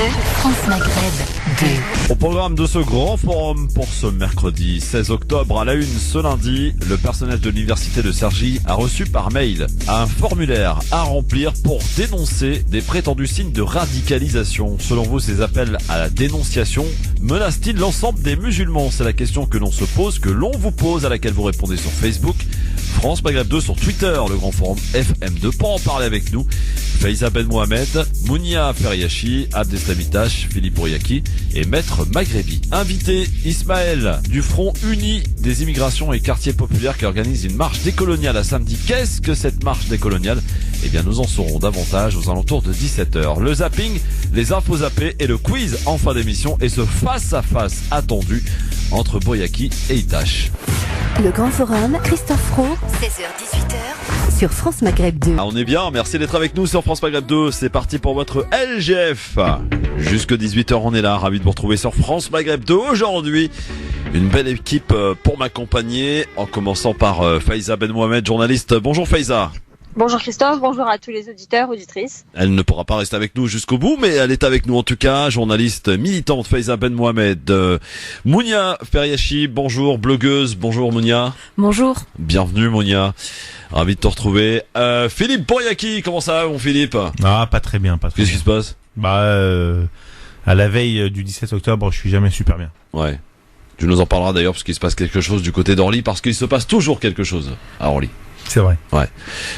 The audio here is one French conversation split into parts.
France Maghreb 2. Au programme de ce grand forum pour ce mercredi 16 octobre à la une, ce lundi, le personnel de l'université de Cergy a reçu par mail un formulaire à remplir pour dénoncer des prétendus signes de radicalisation. Selon vous, ces appels à la dénonciation menacent-ils l'ensemble des musulmans? C'est la question que l'on se pose, que l'on vous pose, à laquelle vous répondez sur Facebook, France Maghreb 2 sur Twitter, le grand forum FM2. Pour en parler avec nous, Faiza Ben Mohamed, Mounia Feriachi, Abdeslamitash, Philippe Bouriaki et Maître Maghrebi. Invité Ismaël du Front Uni des immigrations et quartiers populaires qui organise une marche décoloniale à samedi. Qu'est-ce que cette marche décoloniale? Eh bien, nous en saurons davantage aux alentours de 17h. Le zapping, les infos zappées et le quiz en fin d'émission et ce face-à-face attendu entre Bouriaki et Itache. Le grand forum, Christophe Roux, 16h-18h, sur France Maghreb 2. Ah, on est bien, merci d'être avec nous sur France Maghreb 2. C'est parti pour votre LGF. Jusque 18h, on est là, ravi de vous retrouver sur France Maghreb 2. Aujourd'hui, une belle équipe pour m'accompagner, en commençant par Faiza Ben Mohamed, journaliste. Bonjour Faiza. Bonjour Christophe, bonjour à tous les auditeurs, auditrices. Elle ne pourra pas rester avec nous jusqu'au bout, mais elle est avec nous en tout cas, journaliste militante Faiza Ben Mohamed. Mounia Feriachi, bonjour, blogueuse, bonjour Mounia. Bonjour. Bienvenue Mounia, ravi de te retrouver. Philippe Bouriaki, comment ça va mon Philippe? Ah, pas très bien, pas très Qu'est-ce qui se passe? À la veille du 17 octobre, je suis jamais super bien. Ouais. Tu nous en parleras d'ailleurs parce qu'il se passe quelque chose du côté d'Orly, parce qu'il se passe toujours quelque chose à Orly. C'est vrai. Ouais.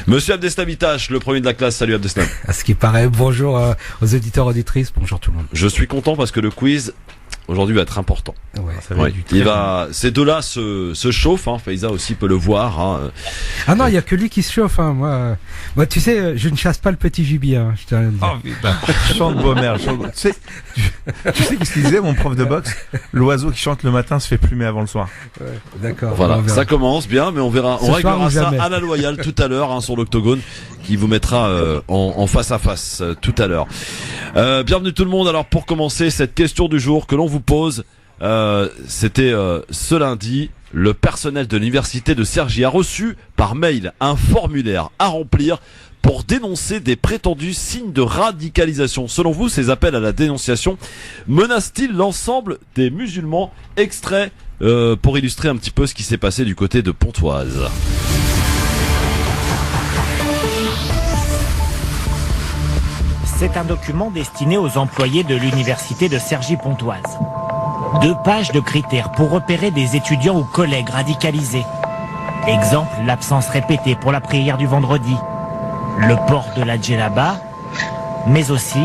Monsieur Abdeslamitash, le premier de la classe, salut Abdeslam. À ce qui paraît, bonjour aux auditeurs, auditrices, bonjour tout le monde. Je suis content parce que le quiz aujourd'hui va être important. Ouais, Ça va être du très Ces deux-là se chauffent, hein. Faiza aussi peut le voir, hein. Ah non, il y a que lui qui se chauffe, hein. Moi, tu sais, je ne chasse pas le petit gibier, hein. Je tiens à le dire. Oh putain, chante Beaumer. Tu sais qu'est-ce qu'il disait mon prof de boxe? L'oiseau qui chante le matin se fait plumer avant le soir. Ouais, d'accord. Voilà, on verra. ça commence bien, mais on verra, on Ce soir réglera ou ça jamais. à la loyale tout à l'heure, hein, sur l'octogone, qui vous mettra en face à face tout à l'heure. Bienvenue tout le monde. Alors pour commencer cette question du jour que l'on vous pose, c'était ce lundi, le personnel de l'université de Cergy a reçu par mail un formulaire à remplir pour dénoncer des prétendus signes de radicalisation. Selon vous, ces appels à la dénonciation menacent-ils l'ensemble des musulmans? Extrait pour illustrer un petit peu ce qui s'est passé du côté de Pontoise. C'est un document destiné aux employés de l'université de Cergy-Pontoise. 2 pages de critères pour repérer des étudiants ou collègues radicalisés. Exemple, l'absence répétée pour la prière du vendredi, le port de la djellaba, mais aussi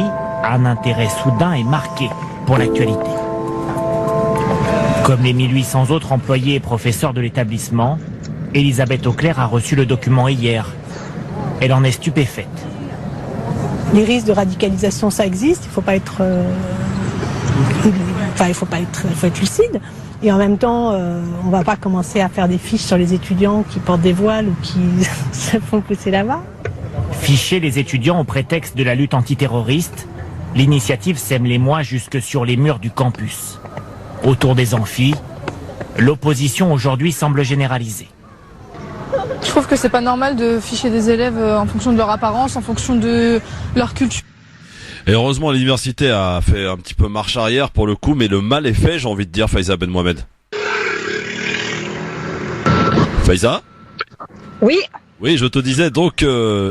un intérêt soudain et marqué pour l'actualité. Comme les 1800 autres employés et professeurs de l'établissement, Elisabeth Auclair a reçu le document hier. Elle en est stupéfaite. Les risques de radicalisation, ça existe. Il faut pas être, il faut être lucide. Et en même temps, on va pas commencer à faire des fiches sur les étudiants qui portent des voiles ou qui se font pousser là-bas. Ficher les étudiants au prétexte de la lutte antiterroriste, l'initiative sème l'émoi jusque sur les murs du campus. Autour des amphis, l'opposition aujourd'hui semble généralisée. Je trouve que c'est pas normal de ficher des élèves en fonction de leur apparence, en fonction de leur culture. Et heureusement, l'université a fait un petit peu marche arrière pour le coup, mais le mal est fait, j'ai envie de dire, Faiza Ben Mohamed. Faiza? Oui. Oui, je te disais donc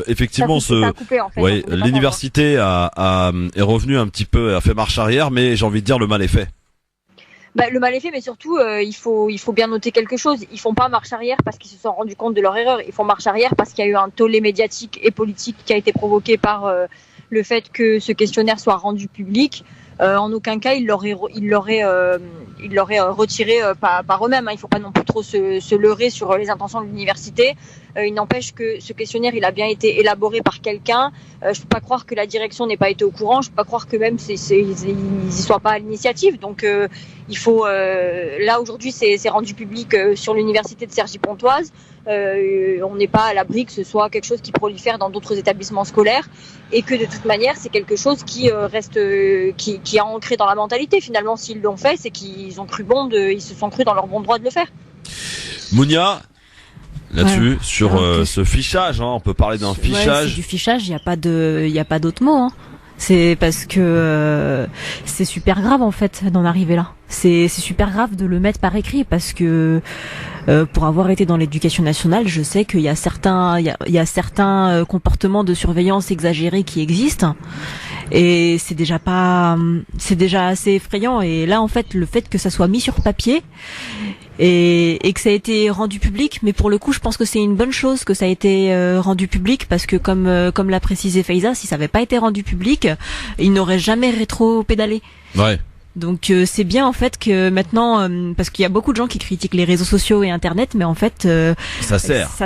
effectivement Ça a coupé, en fait, ouais, on peut pas l'université est revenue un petit peu, a fait marche arrière, mais j'ai envie de dire le mal est fait. Le mal est fait, mais surtout, il faut bien noter quelque chose. Ils font pas marche arrière parce qu'ils se sont rendus compte de leur erreur. Ils font marche arrière parce qu'il y a eu un tollé médiatique et politique qui a été provoqué par le fait que ce questionnaire soit rendu public. En aucun cas, ils l'auraient retiré par eux-mêmes. Il ne faut pas non plus trop se leurrer sur les intentions de l'université. Il n'empêche que ce questionnaire, il a bien été élaboré par quelqu'un. Je ne peux pas croire que la direction n'ait pas été au courant. Je ne peux pas croire que même ils n'y soient pas à l'initiative. Donc, il faut. Là aujourd'hui, c'est rendu public sur l'université de Cergy-Pontoise. On n'est pas à l'abri que ce soit quelque chose qui prolifère dans d'autres établissements scolaires et que de toute manière, c'est quelque chose qui reste, qui est ancré dans la mentalité. Finalement, s'ils l'ont fait, c'est qu'ils ont cru ils se sont crus dans leur bon droit de le faire. Mounia, là-dessus, Ouais. sur ce fichage, hein, on peut parler d'un fichage. Ouais, c'est du fichage, il y a pas d'autre mot, hein. C'est parce que c'est super grave en fait d'en arriver là. C'est super grave de le mettre par écrit parce que pour avoir été dans l'éducation nationale, je sais qu'il y a certains comportements de surveillance exagérés qui existent et c'est déjà assez effrayant. Et là en fait le fait que ça soit mis sur papier et que ça a été rendu public, mais pour le coup je pense que c'est une bonne chose que ça a été rendu public parce que comme l'a précisé Faiza, si ça avait pas été rendu public, il n'aurait jamais rétro-pédalé. Ouais. Donc c'est bien en fait que maintenant, parce qu'il y a beaucoup de gens qui critiquent les réseaux sociaux et Internet, mais en fait ça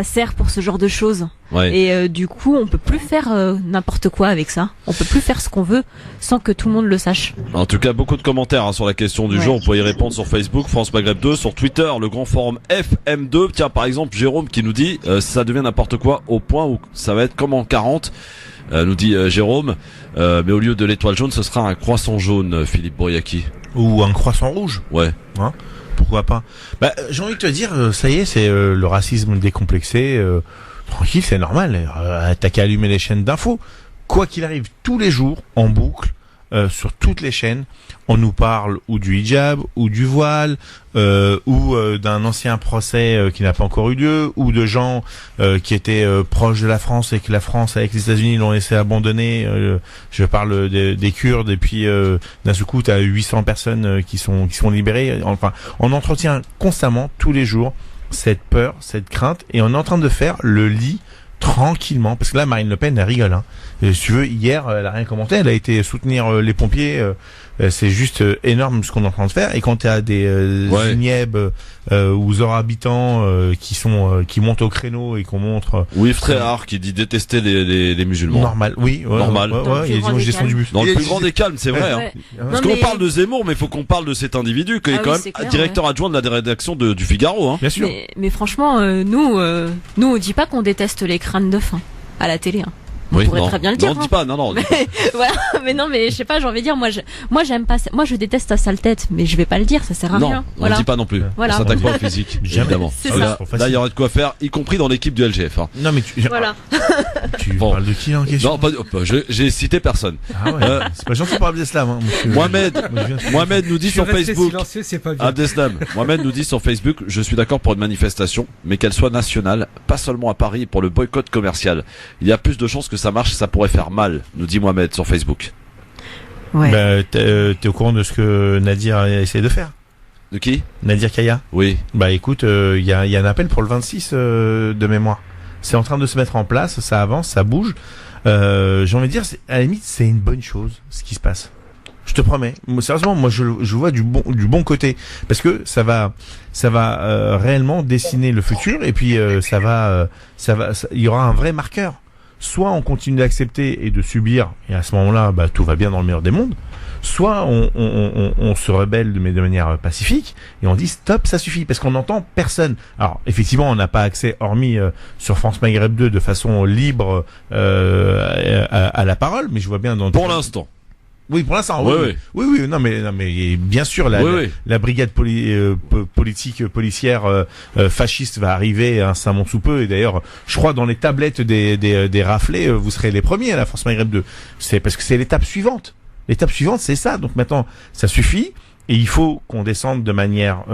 sert pour ce genre de choses. Ouais. Et du coup, on peut plus faire n'importe quoi avec ça. On peut plus faire ce qu'on veut sans que tout le monde le sache. En tout cas, beaucoup de commentaires sur la question du jour. Vous pouvez y répondre sur Facebook, France Maghreb 2, sur Twitter, le grand forum FM2. Tiens, par exemple, Jérôme qui nous dit ça devient n'importe quoi au point où ça va être comme en 40. Nous dit Jérôme, mais au lieu de l'étoile jaune, ce sera un croissant jaune, Philippe Bouriaki. Ou un croissant rouge. Ouais. Hein, pourquoi pas. J'ai envie de te dire, ça y est, c'est le racisme décomplexé. Tranquille, c'est normal. T'as qu'à allumer les chaînes d'infos. Quoi qu'il arrive, tous les jours, en boucle, sur toutes les chaînes, on nous parle ou du hijab, ou du voile, ou d'un ancien procès qui n'a pas encore eu lieu, ou de gens qui étaient proches de la France et que la France avec les États-Unis l'ont laissé abandonner. Je parle des Kurdes et puis d'un seul coup t'as 800 personnes qui sont libérées. Enfin, on entretient constamment tous les jours cette peur, cette crainte, et on est en train de faire le lit tranquillement, parce que là Marine Le Pen elle rigole, hein. Si tu veux, hier elle a rien commenté, elle a été soutenir les pompiers, c'est juste énorme ce qu'on est en train de faire. Et quand tu as des Nieb ou Zora habitants qui montent au créneau et qu'on montre oui, Fréard qui dit détester les musulmans. Normal, oui, normal. Il a dit je descends du bus. Dans le plus grand des calmes, c'est vrai. Hein. Parce qu'on parle de Zemmour, mais il faut qu'on parle de cet individu qui est quand même clair, directeur adjoint de la rédaction du Figaro, hein. Bien sûr. Mais franchement, nous on dit pas qu'on déteste les crânes de faim à la télé, hein. Oui, pourrait très bien le dire. Non, dis pas, non. Mais, voilà, mais non, mais je sais pas, j'ai envie de dire, moi j'aime pas, moi je déteste sa sale tête, mais je vais pas le dire, ça sert à rien. On dit pas non plus. Voilà. On s'attaque pas au physique, évidemment. Là, il y aurait de quoi faire, y compris dans l'équipe du LGF. Hein. Non, mais voilà. Tu parles de qui en question? Non, j'ai cité personne. Ah ouais. C'est pas gentil pour Abdeslam, hein, Mohamed nous dit sur Facebook. Abdeslam. Mohamed nous dit sur Facebook, je suis d'accord pour une manifestation, mais qu'elle soit nationale, pas seulement à Paris pour le boycott commercial. Il y a plus de chances que ça marche et ça pourrait faire mal, nous dit Mohamed sur Facebook. Ouais. T'es au courant de ce que Nadir a essayé de faire? De qui? Nadir Kaya. Oui. Écoute, il y a un appel pour le 26 de mémoire. C'est en train de se mettre en place, ça avance, ça bouge. J'ai envie de dire, à la limite, c'est une bonne chose ce qui se passe. Je te promets. Sérieusement, moi je vois du bon côté, parce que ça va réellement dessiner le futur, et puis il y aura un vrai marqueur. Soit on continue d'accepter et de subir, et à ce moment-là, tout va bien dans le meilleur des mondes. Soit on se rebelle de manière pacifique et on dit stop, ça suffit, parce qu'on n'entend personne. Alors effectivement, on n'a pas accès, hormis sur France Maghreb 2, de façon libre à la parole, mais je vois bien pour l'instant. Oui, pour l'instant. Oui. Non, mais bien sûr, la brigade politique policière fasciste va arriver incessamment sous peu. Et d'ailleurs, je crois dans les tablettes des raflés, vous serez les premiers à la France Maghreb 2. C'est parce que c'est l'étape suivante. L'étape suivante, c'est ça. Donc maintenant, ça suffit. Et il faut qu'on descende de manière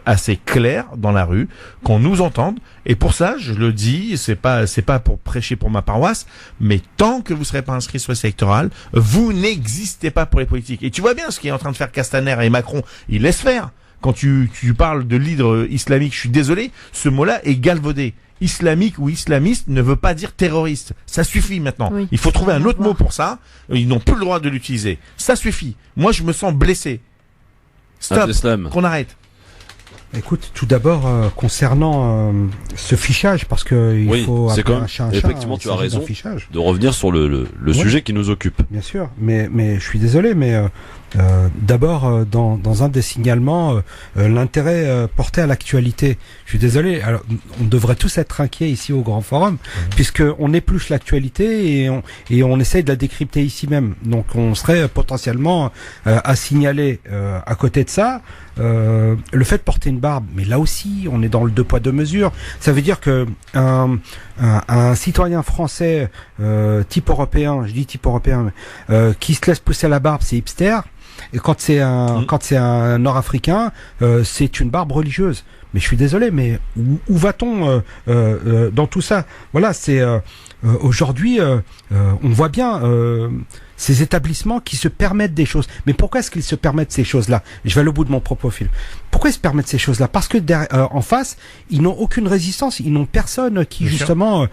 assez claire dans la rue, qu'on nous entende. Et pour ça, je le dis, c'est pas pour prêcher pour ma paroisse, mais tant que vous serez pas inscrit sur le électoral, vous n'existez pas pour les politiques. Et tu vois bien ce qui est en train de faire Castaner et Macron, ils laissent faire. Quand tu parles de leader islamique, je suis désolé, ce mot-là est galvaudé. Islamique ou islamiste ne veut pas dire terroriste. Ça suffit maintenant. Oui, il faut trouver un autre mot pour ça. Ils n'ont plus le droit de l'utiliser. Ça suffit. Moi, je me sens blessé. Stop, qu'on arrête. Écoute, tout d'abord, concernant ce fichage, parce que il faut c'est quand même, effectivement, tu as raison de revenir sur le sujet qui nous occupe. Bien sûr, mais je suis désolé, mais d'abord, dans un des signalements, l'intérêt porté à l'actualité. Je suis désolé, alors on devrait tous être inquiets ici au Grand Forum, puisque on épluche l'actualité et on essaye de la décrypter ici même. Donc on serait potentiellement à signaler à côté de ça le fait de porter une barbe, mais là aussi, on est dans le 2 poids 2 mesures. Ça veut dire que un citoyen français type européen, je dis type européen, qui se laisse pousser la barbe, c'est hipster. Et quand c'est un Nord-Africain, c'est une barbe religieuse. Mais je suis désolé, mais où va-t-on dans tout ça? Voilà, c'est aujourd'hui, on voit bien ces établissements qui se permettent des choses. Mais pourquoi est-ce qu'ils se permettent ces choses-là? Je vais aller au bout de mon propos, Phil. Pourquoi ils se permettent ces choses-là? Parce que en face, ils n'ont aucune résistance, ils n'ont personne qui justement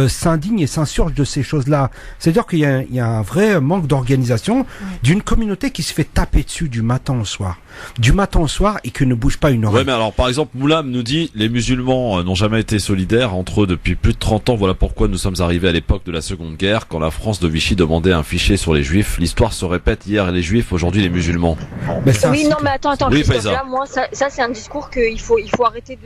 s'indigne et s'insurge de ces choses-là. C'est-à-dire qu'il y a un vrai manque d'organisation d'une communauté qui se fait taper dessus du matin au soir. Du matin au soir et que ne bouge pas une oreille. Ouais, mais alors par exemple, Moulam nous dit les musulmans n'ont jamais été solidaires entre eux depuis plus de 30 ans. Voilà pourquoi nous sommes arrivés à l'époque de la Seconde Guerre, quand la France de Vichy demandait un fichier sur les Juifs. L'histoire se répète, hier les Juifs, aujourd'hui les musulmans. Mais non, mais attends, oui, là, moi, ça c'est un discours qu'il faut arrêter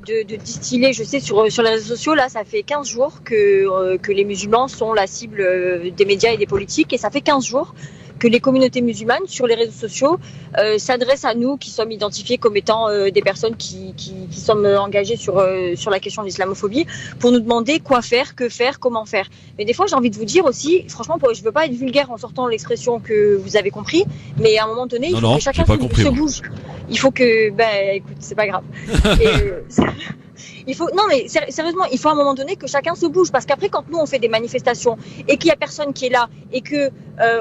de distiller. Je sais, sur les réseaux sociaux, là, ça fait 15 jours que les musulmans sont la cible des médias et des politiques, et ça fait 15 jours que les communautés musulmanes sur les réseaux sociaux s'adressent à nous qui sommes identifiés comme étant des personnes qui sommes engagées sur la question de l'islamophobie, pour nous demander quoi faire, que faire, comment faire. Mais des fois, j'ai envie de vous dire aussi, franchement, je veux pas être vulgaire en sortant l'expression que vous avez compris, mais à un moment donné, il faut que chacun se bouge. Il faut que, écoute, c'est pas grave. Sérieusement, il faut à un moment donné que chacun se bouge, parce qu'après, quand nous on fait des manifestations et qu'il y a personne qui est là et que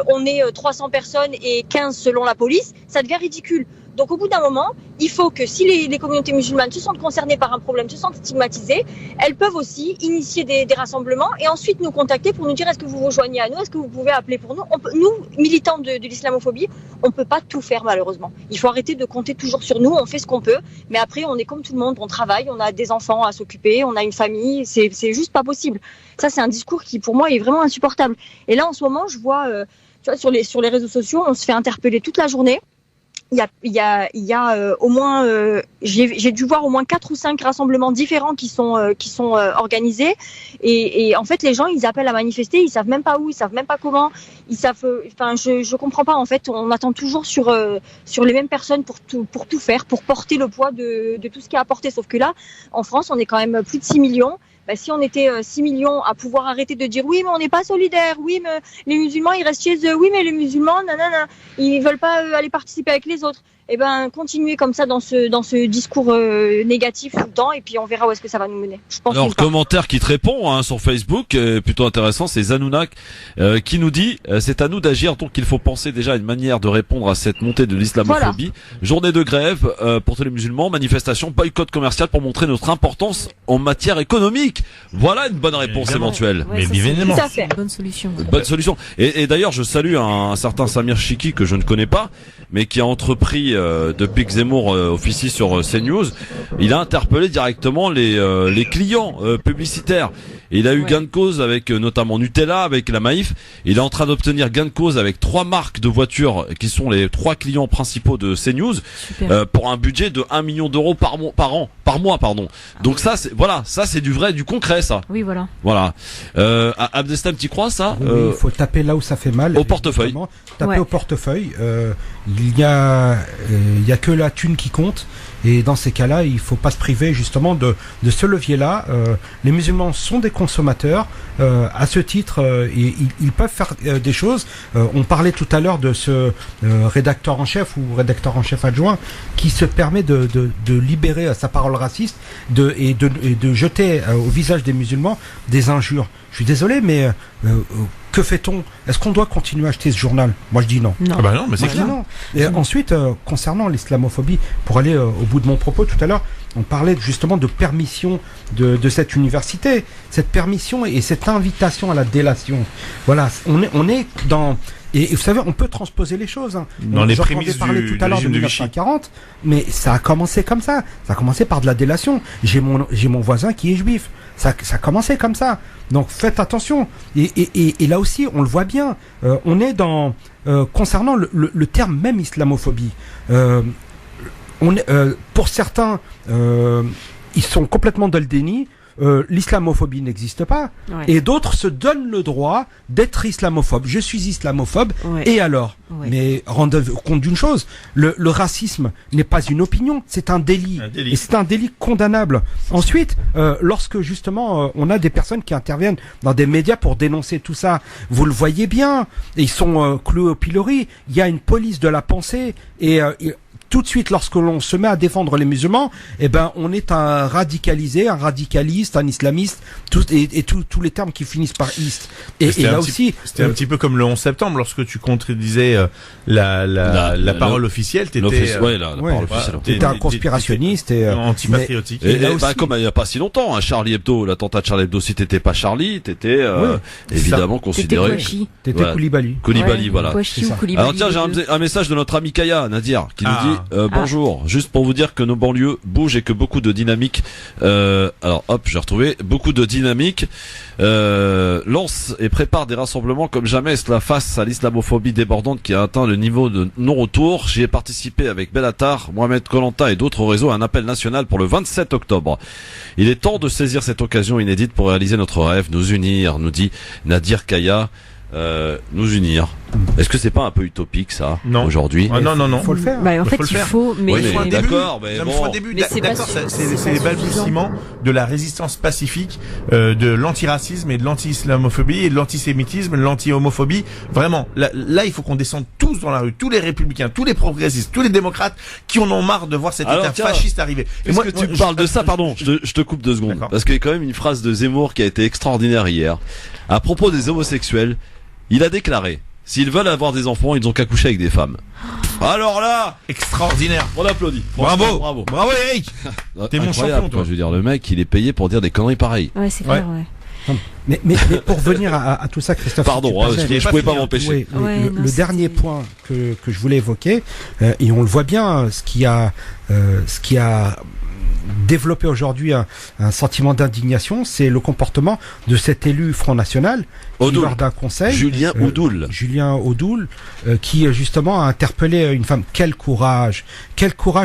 on est 300 personnes et 15 selon la police, ça devient ridicule. Donc au bout d'un moment, il faut que si les communautés musulmanes se sentent concernées par un problème, se sentent stigmatisées, elles peuvent aussi initier des rassemblements et ensuite nous contacter pour nous dire est-ce que vous rejoignez à nous, est-ce que vous pouvez appeler pour nous. Nous, militants de l'islamophobie, on peut pas tout faire malheureusement. Il faut arrêter de compter toujours sur nous, on fait ce qu'on peut, mais après on est comme tout le monde, on travaille, on a des enfants à s'occuper, on a une famille, c'est juste pas possible. Ça c'est un discours qui pour moi est vraiment insupportable. Et là en ce moment, je vois tu vois, sur les réseaux sociaux, on se fait interpeller toute la journée. Il y a au moins j'ai dû voir au moins 4 ou 5 rassemblements différents qui sont organisés, et en fait les gens ils appellent à manifester, ils savent même pas où, ils savent même pas comment, je comprends pas en fait. On attend toujours sur les mêmes personnes pour tout faire, pour porter le poids de tout ce qui est apporté, sauf que là en France on est quand même plus de 6 millions. Si on était 6 millions à pouvoir arrêter de dire oui mais on n'est pas solidaires, oui mais les musulmans ils restent chez eux, oui mais les musulmans nanana, ils veulent pas aller participer avec les autres, et continuer comme ça dans ce discours négatif tout le temps, et puis on verra où est-ce que ça va nous mener. Je pense. Alors commentaire qui te répond sur Facebook, plutôt intéressant, c'est Zanounak qui nous dit c'est à nous d'agir, donc il faut penser déjà à une manière de répondre à cette montée de l'islamophobie. Voilà. Journée de grève pour tous les musulmans, manifestation, boycott commercial pour montrer notre importance en matière économique. Voilà une bonne réponse éventuelle. Ouais, mais évidemment, c'est une bonne solution. Bonne solution. Et d'ailleurs, je salue un certain Samir Chiki que je ne connais pas, mais qui a entrepris depuis que Zemmour officie sur CNews, il a interpellé directement les clients publicitaires. Et il a eu gain de cause avec notamment Nutella, avec la Maïf. Il est en train d'obtenir gain de cause avec 3 marques de voitures qui sont les 3 clients principaux de CNews, pour un budget de 1 million d'euros par mois. Donc ça c'est du vrai, du concret ça. Oui, voilà. Voilà. Abdeslam, t'y crois ça? Oui, il faut taper là où ça fait mal. Au portefeuille. Taper au portefeuille. Il y a que la thune qui compte. Et dans ces cas-là, il faut pas se priver justement de ce levier-là. Les musulmans sont des consommateurs. À ce titre, ils peuvent faire des choses. On parlait tout à l'heure de ce rédacteur en chef ou rédacteur en chef adjoint qui se permet de libérer sa parole raciste et de jeter au visage des musulmans des injures. Je suis désolé, mais que fait-on? Est-ce qu'on doit continuer à acheter ce journal? Moi, je dis non. Non. Ah bah non, mais c'est clair. Non. Et ensuite, concernant l'islamophobie, pour aller au bout de mon propos tout à l'heure, on parlait justement de permission de cette université, cette permission et cette invitation à la délation. Voilà, on est dans. Et vous savez, on peut transposer les choses. Dans les prémices parler tout à l'heure de 1940, mais ça a commencé comme ça. Ça a commencé par de la délation. J'ai mon voisin qui est juif. Ça a commencé comme ça. Donc faites attention. Et là aussi, on le voit bien. On est dans concernant le terme même islamophobie. Pour certains, ils sont complètement dans le déni. l'islamophobie n'existe pas, et d'autres se donnent le droit d'être islamophobe. Je suis islamophobe, et alors? Mais rendez-vous compte d'une chose, le racisme n'est pas une opinion, c'est un délit. Et c'est un délit condamnable. Ensuite, lorsque justement on a des personnes qui interviennent dans des médias pour dénoncer tout ça, vous le voyez bien, ils sont cloués au pilori, il y a une police de la pensée, et tout de suite, lorsque l'on se met à défendre les musulmans, eh ben, on est un radicalisé, un radicaliste, un islamiste, tous les termes qui finissent par ist. Et là aussi, c'était un petit peu comme le 11 septembre, lorsque tu contredisais la parole officielle, t'étais, parole officielle. T'étais un conspirationniste et antipatriotique. Et comme il n'y a pas si longtemps, Charlie Hebdo, l'attentat de Charlie Hebdo, si t'étais pas Charlie, t'étais évidemment considéré. T'étais Koulibaly. Koulibaly, voilà. Alors tiens, j'ai un message de notre ami Kaya Nadir qui nous dit bonjour, juste pour vous dire que nos banlieues bougent et que beaucoup de dynamiques alors hop, j'ai retrouvé beaucoup de dynamiques lancent et préparent des rassemblements comme jamais cela face à l'islamophobie débordante qui a atteint le niveau de non-retour. J'y ai participé avec Bellatar, Mohamed Kolanta et d'autres réseaux à un appel national pour le 27 octobre. Il est temps de saisir cette occasion inédite pour réaliser notre rêve, nous unir, nous dit Nadir Kaya. Nous unir. Est-ce que c'est pas un peu utopique ça aujourd'hui? Non. Faut le faire. Bah, en fait, il faut, mais il faut un début. D'accord, mais bon. D'accord, c'est les balbutiements de la résistance pacifique, de l'antiracisme et de l'anti-islamophobie et de l'antisémitisme, de l'anti-homophobie. Vraiment, là, il faut qu'on descende tous dans la rue, tous les républicains, tous les progressistes, tous les démocrates qui en ont marre de voir cet état fasciste arriver. Et moi, tu parles de ça, pardon, je te coupe 2 secondes. Parce qu'il y a quand même une phrase de Zemmour qui a été extraordinaire hier. À propos des homosexuels, il a déclaré: s'ils veulent avoir des enfants, ils ont qu'à coucher avec des femmes. Alors là, extraordinaire. On applaudit. Bravo Eric. T'es mon champion, toi. Je veux dire, le mec, il est payé pour dire des conneries pareilles. Ouais, c'est clair, Mais pour venir à tout ça, Christophe. Pardon, je pouvais pas m'empêcher. Le dernier point que je voulais évoquer, et on le voit bien, ce qui a développer aujourd'hui un sentiment d'indignation, c'est le comportement de cet élu Front National qui, lors d'un conseil, Julien Audoul, qui justement a interpellé une femme. Quel courage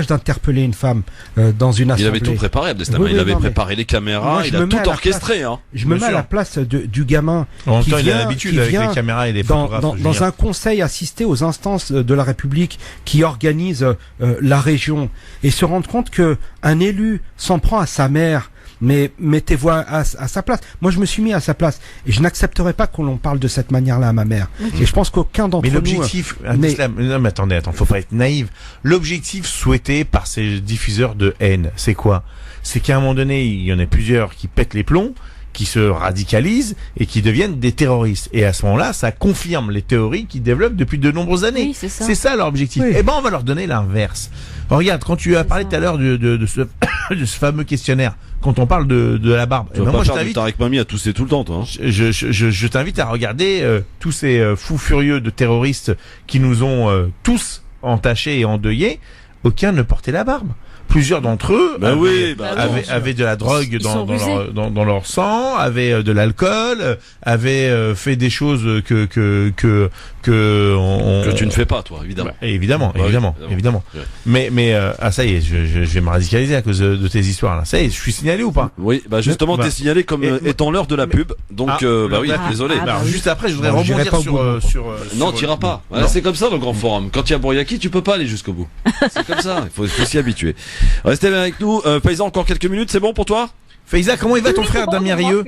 d'interpeller une femme dans une assemblée. Il avait tout préparé, Abdeslam. Il avait préparé les caméras, il a tout orchestré. Je me mets à la place du gamin. En même temps, il a l'habitude avec les caméras et les photographes. Dans un conseil assisté aux instances de la République qui organise la région et se rendre compte que un élu s'en prend à sa mère, mais mettez-vous à sa place. Moi, je me suis mis à sa place et je n'accepterai pas qu'on l'on parle de cette manière-là à ma mère. Et je pense qu'aucun d'entre nous... Mais l'objectif, non mais attendez, faut pas être naïf. L'objectif souhaité par ces diffuseurs de haine, c'est quoi? C'est qu'à un moment donné, il y en a plusieurs qui pètent les plombs, qui se radicalisent et qui deviennent des terroristes. Et à ce moment-là, ça confirme les théories qu'ils développent depuis de nombreuses années. Oui, c'est ça leur objectif. Oui. Eh ben, on va leur donner l'inverse. Regarde, quand tu as parlé tout à l'heure de ce fameux questionnaire, quand on parle de la barbe, tu vas pas faire du Tarek Mami à tousser tout le temps, toi. Je t'invite à regarder tous ces fous furieux de terroristes qui nous ont tous entachés et endeuillés. Aucun ne portait la barbe. Plusieurs d'entre eux avaient de la drogue dans leur sang, avaient de l'alcool, avaient fait des choses que tu ne fais pas, toi, évidemment. Évidemment. Mais ça y est, je vais me radicaliser à cause de tes histoires là. Ça y est, je suis signalé ou pas? Oui, justement, t'es signalé comme étant l'heure de la pub. Donc désolé. Alors juste après, je voudrais rebondir sur non, t'iras pas. C'est comme ça dans le grand forum. Quand il y a Bouriaki, tu peux pas aller jusqu'au bout. C'est comme ça. Il faut s'y habituer. Restez bien avec nous. Faiza, encore quelques minutes, c'est bon pour toi? Faiza, comment il va ton frère Damien Rieu?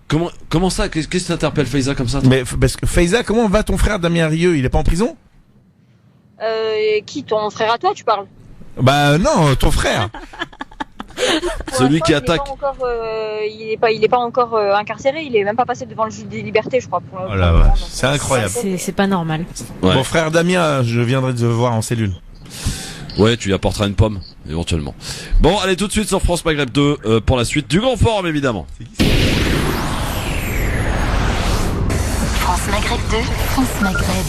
Comment ça? Qu'est-ce que t'interpelle Faiza comme ça? Mais parce que Faiza, comment va ton frère Damien Rieu? Il est pas en prison? Qui, ton frère à toi, tu parles? Bah non, ton frère. Celui qui attaque. Il est pas encore incarcéré, il est même pas passé devant le juge des libertés, je crois. C'est incroyable. C'est pas normal. Ouais. Mon frère Damien, je viendrai te voir en cellule. Ouais, tu lui apporteras une pomme, éventuellement. Bon, allez tout de suite sur France Maghreb 2 pour la suite du Grand Forum, évidemment. France Maghreb 2, France Maghreb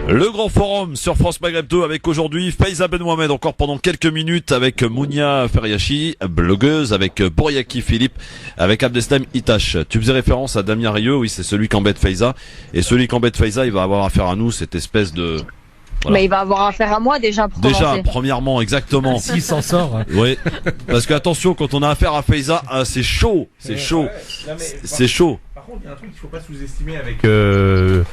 2. Le Grand Forum sur France Maghreb 2 avec aujourd'hui Faiza Ben Mohamed encore pendant quelques minutes avec Mounia Feriachi, blogueuse, avec Bouriaki Philippe, avec Abdeslam Itache. Tu faisais référence à Damien Rieu, oui c'est celui qui embête Faiza. Et celui qui embête Faiza, il va avoir affaire à nous, cette espèce de Voilà. Mais il va avoir affaire à moi déjà pour commencer. Premièrement, exactement. S'il s'en sort. Oui, parce que attention, quand on a affaire à Faiza, c'est chaud, c'est chaud, c'est chaud. Par contre, il y a un truc qu'il faut pas sous-estimer avec le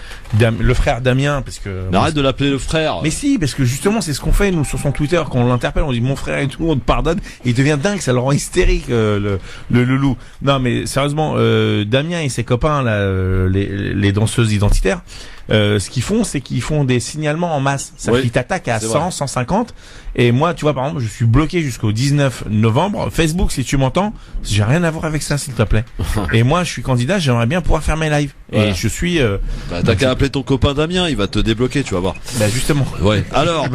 frère Damien, parce que. Mais arrête de l'appeler le frère. Mais si, parce que justement, c'est ce qu'on fait nous sur son Twitter quand on l'interpelle, on dit mon frère et tout, on te pardonne, et il devient dingue, ça le rend hystérique le loulou. Non, mais sérieusement, Damien et ses copains là, les danseuses identitaires. Ce qu'ils font, c'est qu'ils font des signalements en masse. Ça qu'ils t'attaquent à 100, 150. Et moi, tu vois, par exemple, je suis bloqué jusqu'au 19 novembre. Facebook, si tu m'entends, j'ai rien à voir avec ça, s'il te plaît. Et moi, je suis candidat, j'aimerais bien pouvoir faire mes lives. Voilà. Et je suis... t'as qu'à appeler ton copain Damien, il va te débloquer, tu vas voir. Bah, justement. Ouais. Alors,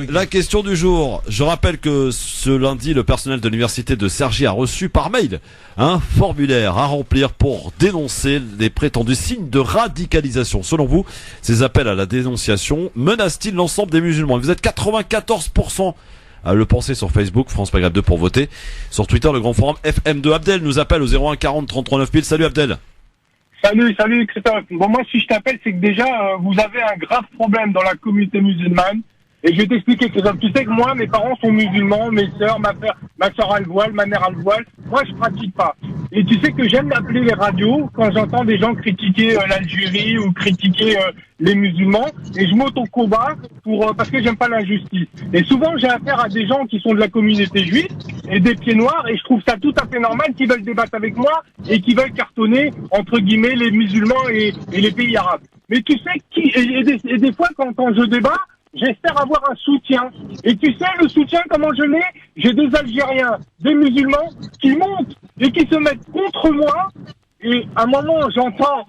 la question du jour. Je rappelle que ce lundi, le personnel de l'université de Cergy a reçu par mail un formulaire à remplir pour dénoncer les prétendus signes de radicalisation. Selon vous, ces appels à la dénonciation menacent-ils l'ensemble des musulmans? Vous êtes 94% à le penser sur Facebook, France Maghreb 2 pour voter. Sur Twitter, le grand forum FM2. Abdel nous appelle au 01 40 33 9000. Salut Abdel. Salut Christophe. Bon, moi si je t'appelle, c'est que déjà vous avez un grave problème dans la communauté musulmane. Et je vais t'expliquer, Christophe. Tu sais que moi, mes parents sont musulmans, mes sœurs, ma sœur a le voile, ma mère a le voile. Moi, je pratique pas. Et tu sais que j'aime appeler les radios quand j'entends des gens critiquer l'Algérie ou critiquer les musulmans. Et je m'auto-combat parce que j'aime pas l'injustice. Et souvent, j'ai affaire à des gens qui sont de la communauté juive et des pieds noirs. Et je trouve ça tout à fait normal qu'ils veulent débattre avec moi et qu'ils veulent cartonner, entre guillemets, les musulmans et les pays arabes. Mais tu sais, et des fois, quand je débat, j'espère avoir un soutien. Et tu sais, le soutien, comment je l'ai? J'ai des Algériens, des musulmans qui montent et qui se mettent contre moi. Et à un moment, j'entends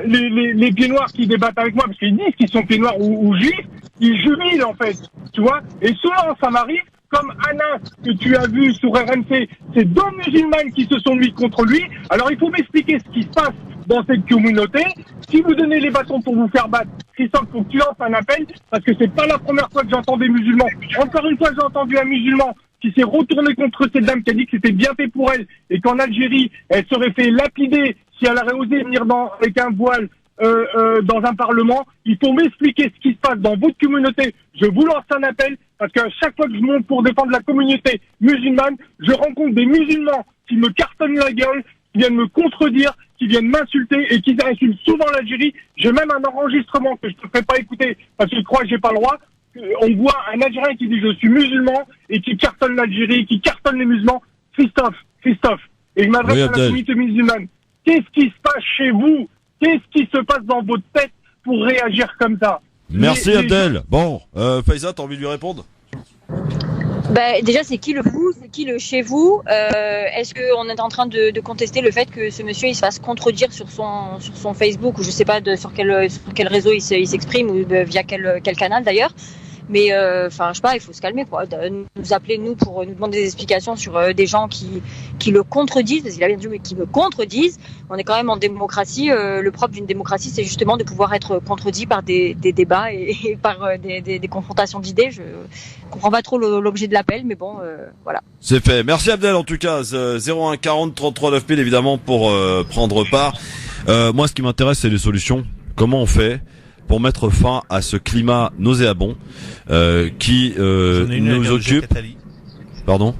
les pieds noirs qui débattent avec moi, parce qu'ils disent qu'ils sont pieds noirs ou juifs. Ils jubilent, en fait. Tu vois? Et souvent, ça m'arrive, comme Anna, que tu as vu sur RMC, c'est deux musulmanes qui se sont mis contre lui. Alors, il faut m'expliquer ce qui se passe dans cette communauté. Si vous donnez les bâtons pour vous faire battre, Christophe, faut que tu lances un appel, parce que c'est pas la première fois que j'entends des musulmans. Encore une fois, j'ai entendu un musulman qui s'est retourné contre cette dame qui a dit que c'était bien fait pour elle, et qu'en Algérie, elle serait fait lapider si elle aurait osé venir avec un voile dans un parlement. Il faut m'expliquer ce qui se passe dans votre communauté. Je vous lance un appel, parce qu'à chaque fois que je monte pour défendre la communauté musulmane, je rencontre des musulmans qui me cartonnent la gueule, qui viennent me contredire, qui viennent m'insulter et qui insultent souvent l'Algérie. J'ai même un enregistrement que je te ferai pas écouter parce que je crois que j'ai pas le droit. On voit un Algérien qui dit je suis musulman et qui cartonne l'Algérie, qui cartonne les musulmans. Christophe. Et il m'adresse à la communauté musulmane. Qu'est-ce qui se passe chez vous? Qu'est-ce qui se passe dans votre tête pour réagir comme ça? Merci Abdel. Bon, Faiza, t'as envie de lui répondre? Déjà, c'est qui le vous, c'est qui le chez vous? Est-ce qu'on est en train de contester le fait que ce monsieur il se fasse contredire sur son Facebook, ou je sais pas sur quel réseau il s'exprime, ou via quel canal d'ailleurs? Mais je sais pas, il faut se calmer quoi. Nous appeler nous pour nous demander des explications sur des gens qui le contredisent, parce qu'il a bien dit mais qui me contredisent. On est quand même en démocratie. Le propre d'une démocratie, c'est justement de pouvoir être contredit par des débats et par des confrontations d'idées. Je comprends pas trop l'objet de l'appel, mais bon, voilà. C'est fait. Merci Abdel en tout cas. 01 40 33 9000 évidemment pour prendre part. Moi, ce qui m'intéresse, c'est les solutions. Comment on fait pour mettre fin à ce climat nauséabond qui nous occupe. Pardon?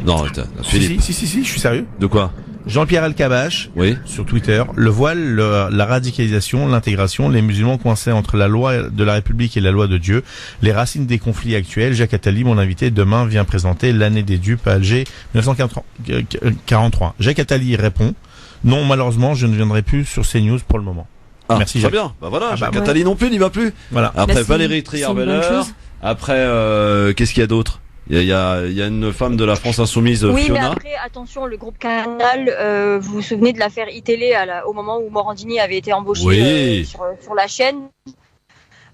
Non, Philippe. Si, je suis sérieux. De quoi? Jean-Pierre Elkabbach, sur Twitter, le voile, la radicalisation, l'intégration, les musulmans coincés entre la loi de la République et la loi de Dieu, les racines des conflits actuels. Jacques Attali, mon invité, demain vient présenter l'année des dupes à Alger 1943. Jacques Attali répond: non, malheureusement, je ne viendrai plus sur CNews pour le moment. Merci Jacques. Très bien. Bah voilà, Jacques Attali non plus, il n'y va plus. Voilà. Après Valérie Trierweiler. Après, qu'est-ce qu'il y a d'autre? Il y a une femme de la France Insoumise, oui, Fiona. Mais après, attention, le groupe Canal, vous vous souvenez de l'affaire iTélé au moment où Morandini avait été embauché sur la chaîne.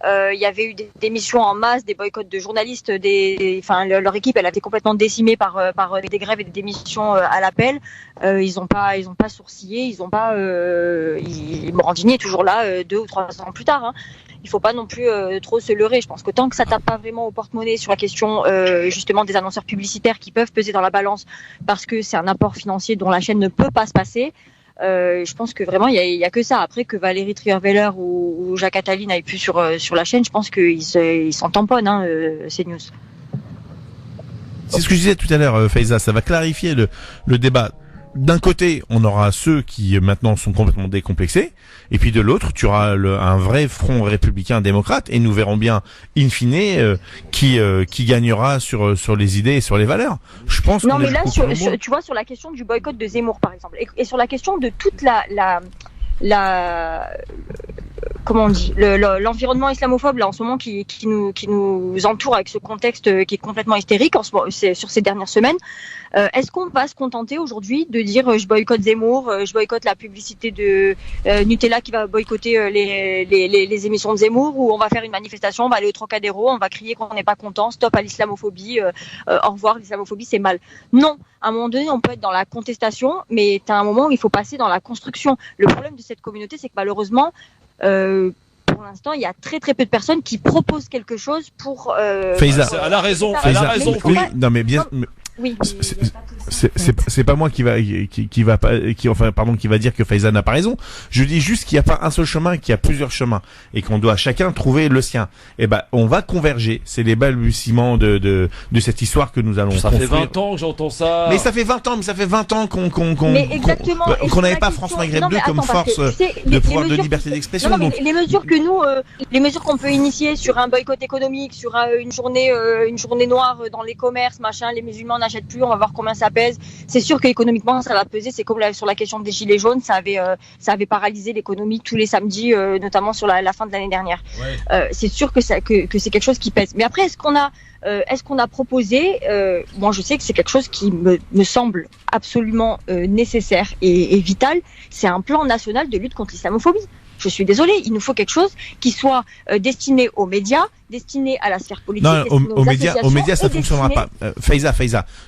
Il y avait eu des démissions en masse, des boycotts de journalistes, leur équipe, elle a été complètement décimée par des grèves et des démissions à l'appel. Ils ont pas sourcillé, Morandini est toujours là 2 ou 3 ans plus tard. Hein. Il faut pas non plus trop se leurrer. Je pense que tant que ça tape pas vraiment au porte-monnaie sur la question justement des annonceurs publicitaires qui peuvent peser dans la balance parce que c'est un apport financier dont la chaîne ne peut pas se passer. Je pense que vraiment il y a que ça. Après que Valérie Trierweiler ou Jacques Attali n'aillent plus sur la chaîne, je pense qu'ils s'en tamponnent, CNews. C'est ce que je disais tout à l'heure, Faiza, ça va clarifier le débat. D'un côté, on aura ceux qui maintenant sont complètement décomplexés, et puis de l'autre, tu auras un vrai front républicain démocrate, et nous verrons bien, in fine, qui gagnera sur les idées et sur les valeurs. Je pense. Non, mais là, tu vois, sur la question du boycott de Zemmour, par exemple, et sur la question de toute comment on dit, l'environnement islamophobe là en ce moment qui nous entoure avec ce contexte qui est complètement hystérique c'est sur ces dernières semaines. Est-ce qu'on va se contenter aujourd'hui de dire je boycotte Zemmour, je boycotte la publicité de Nutella qui va boycotter les émissions de Zemmour, ou on va faire une manifestation, on va aller au Trocadéro, on va crier qu'on n'est pas content, stop à l'islamophobie, au revoir, l'islamophobie c'est mal. Non, à un moment donné on peut être dans la contestation, mais t'as un moment où il faut passer dans la construction. Le problème de cette communauté, c'est que malheureusement pour l'instant, il y a très très peu de personnes qui proposent quelque chose pour. Faiza, elle a raison. Elle a raison. Oui, non mais bien. Oui. C'est pas moi qui va dire que Faiza n'a pas raison. Je dis juste qu'il n'y a pas un seul chemin, qu'il y a plusieurs chemins et qu'on doit chacun trouver le sien. Et ben, on va converger. C'est les balbutiements de cette histoire que nous allons ça construire. Fait 20 ans que j'entends ça. Mais ça fait 20 ans qu'on n'avait pas France Maghreb 2 comme force de pouvoir de liberté d'expression. Non, les mesures que nous, les mesures qu'on peut initier sur un boycott économique, sur une journée noire dans les commerces, machin, les musulmans n'achètent plus, on va voir combien ça pèse. C'est sûr qu'économiquement ça va peser. C'est comme sur la question des gilets jaunes, ça avait paralysé l'économie tous les samedis, notamment sur la fin de l'année dernière. Ouais. C'est sûr que c'est quelque chose qui pèse. Mais après, est-ce qu'on a proposé, moi je sais que c'est quelque chose qui me semble absolument nécessaire et vital, c'est un plan national de lutte contre l'islamophobie. Je suis désolée, il nous faut quelque chose qui soit destiné aux médias, destiné à la sphère politique. Non, aux médias, ça fonctionnera pas. Faiza,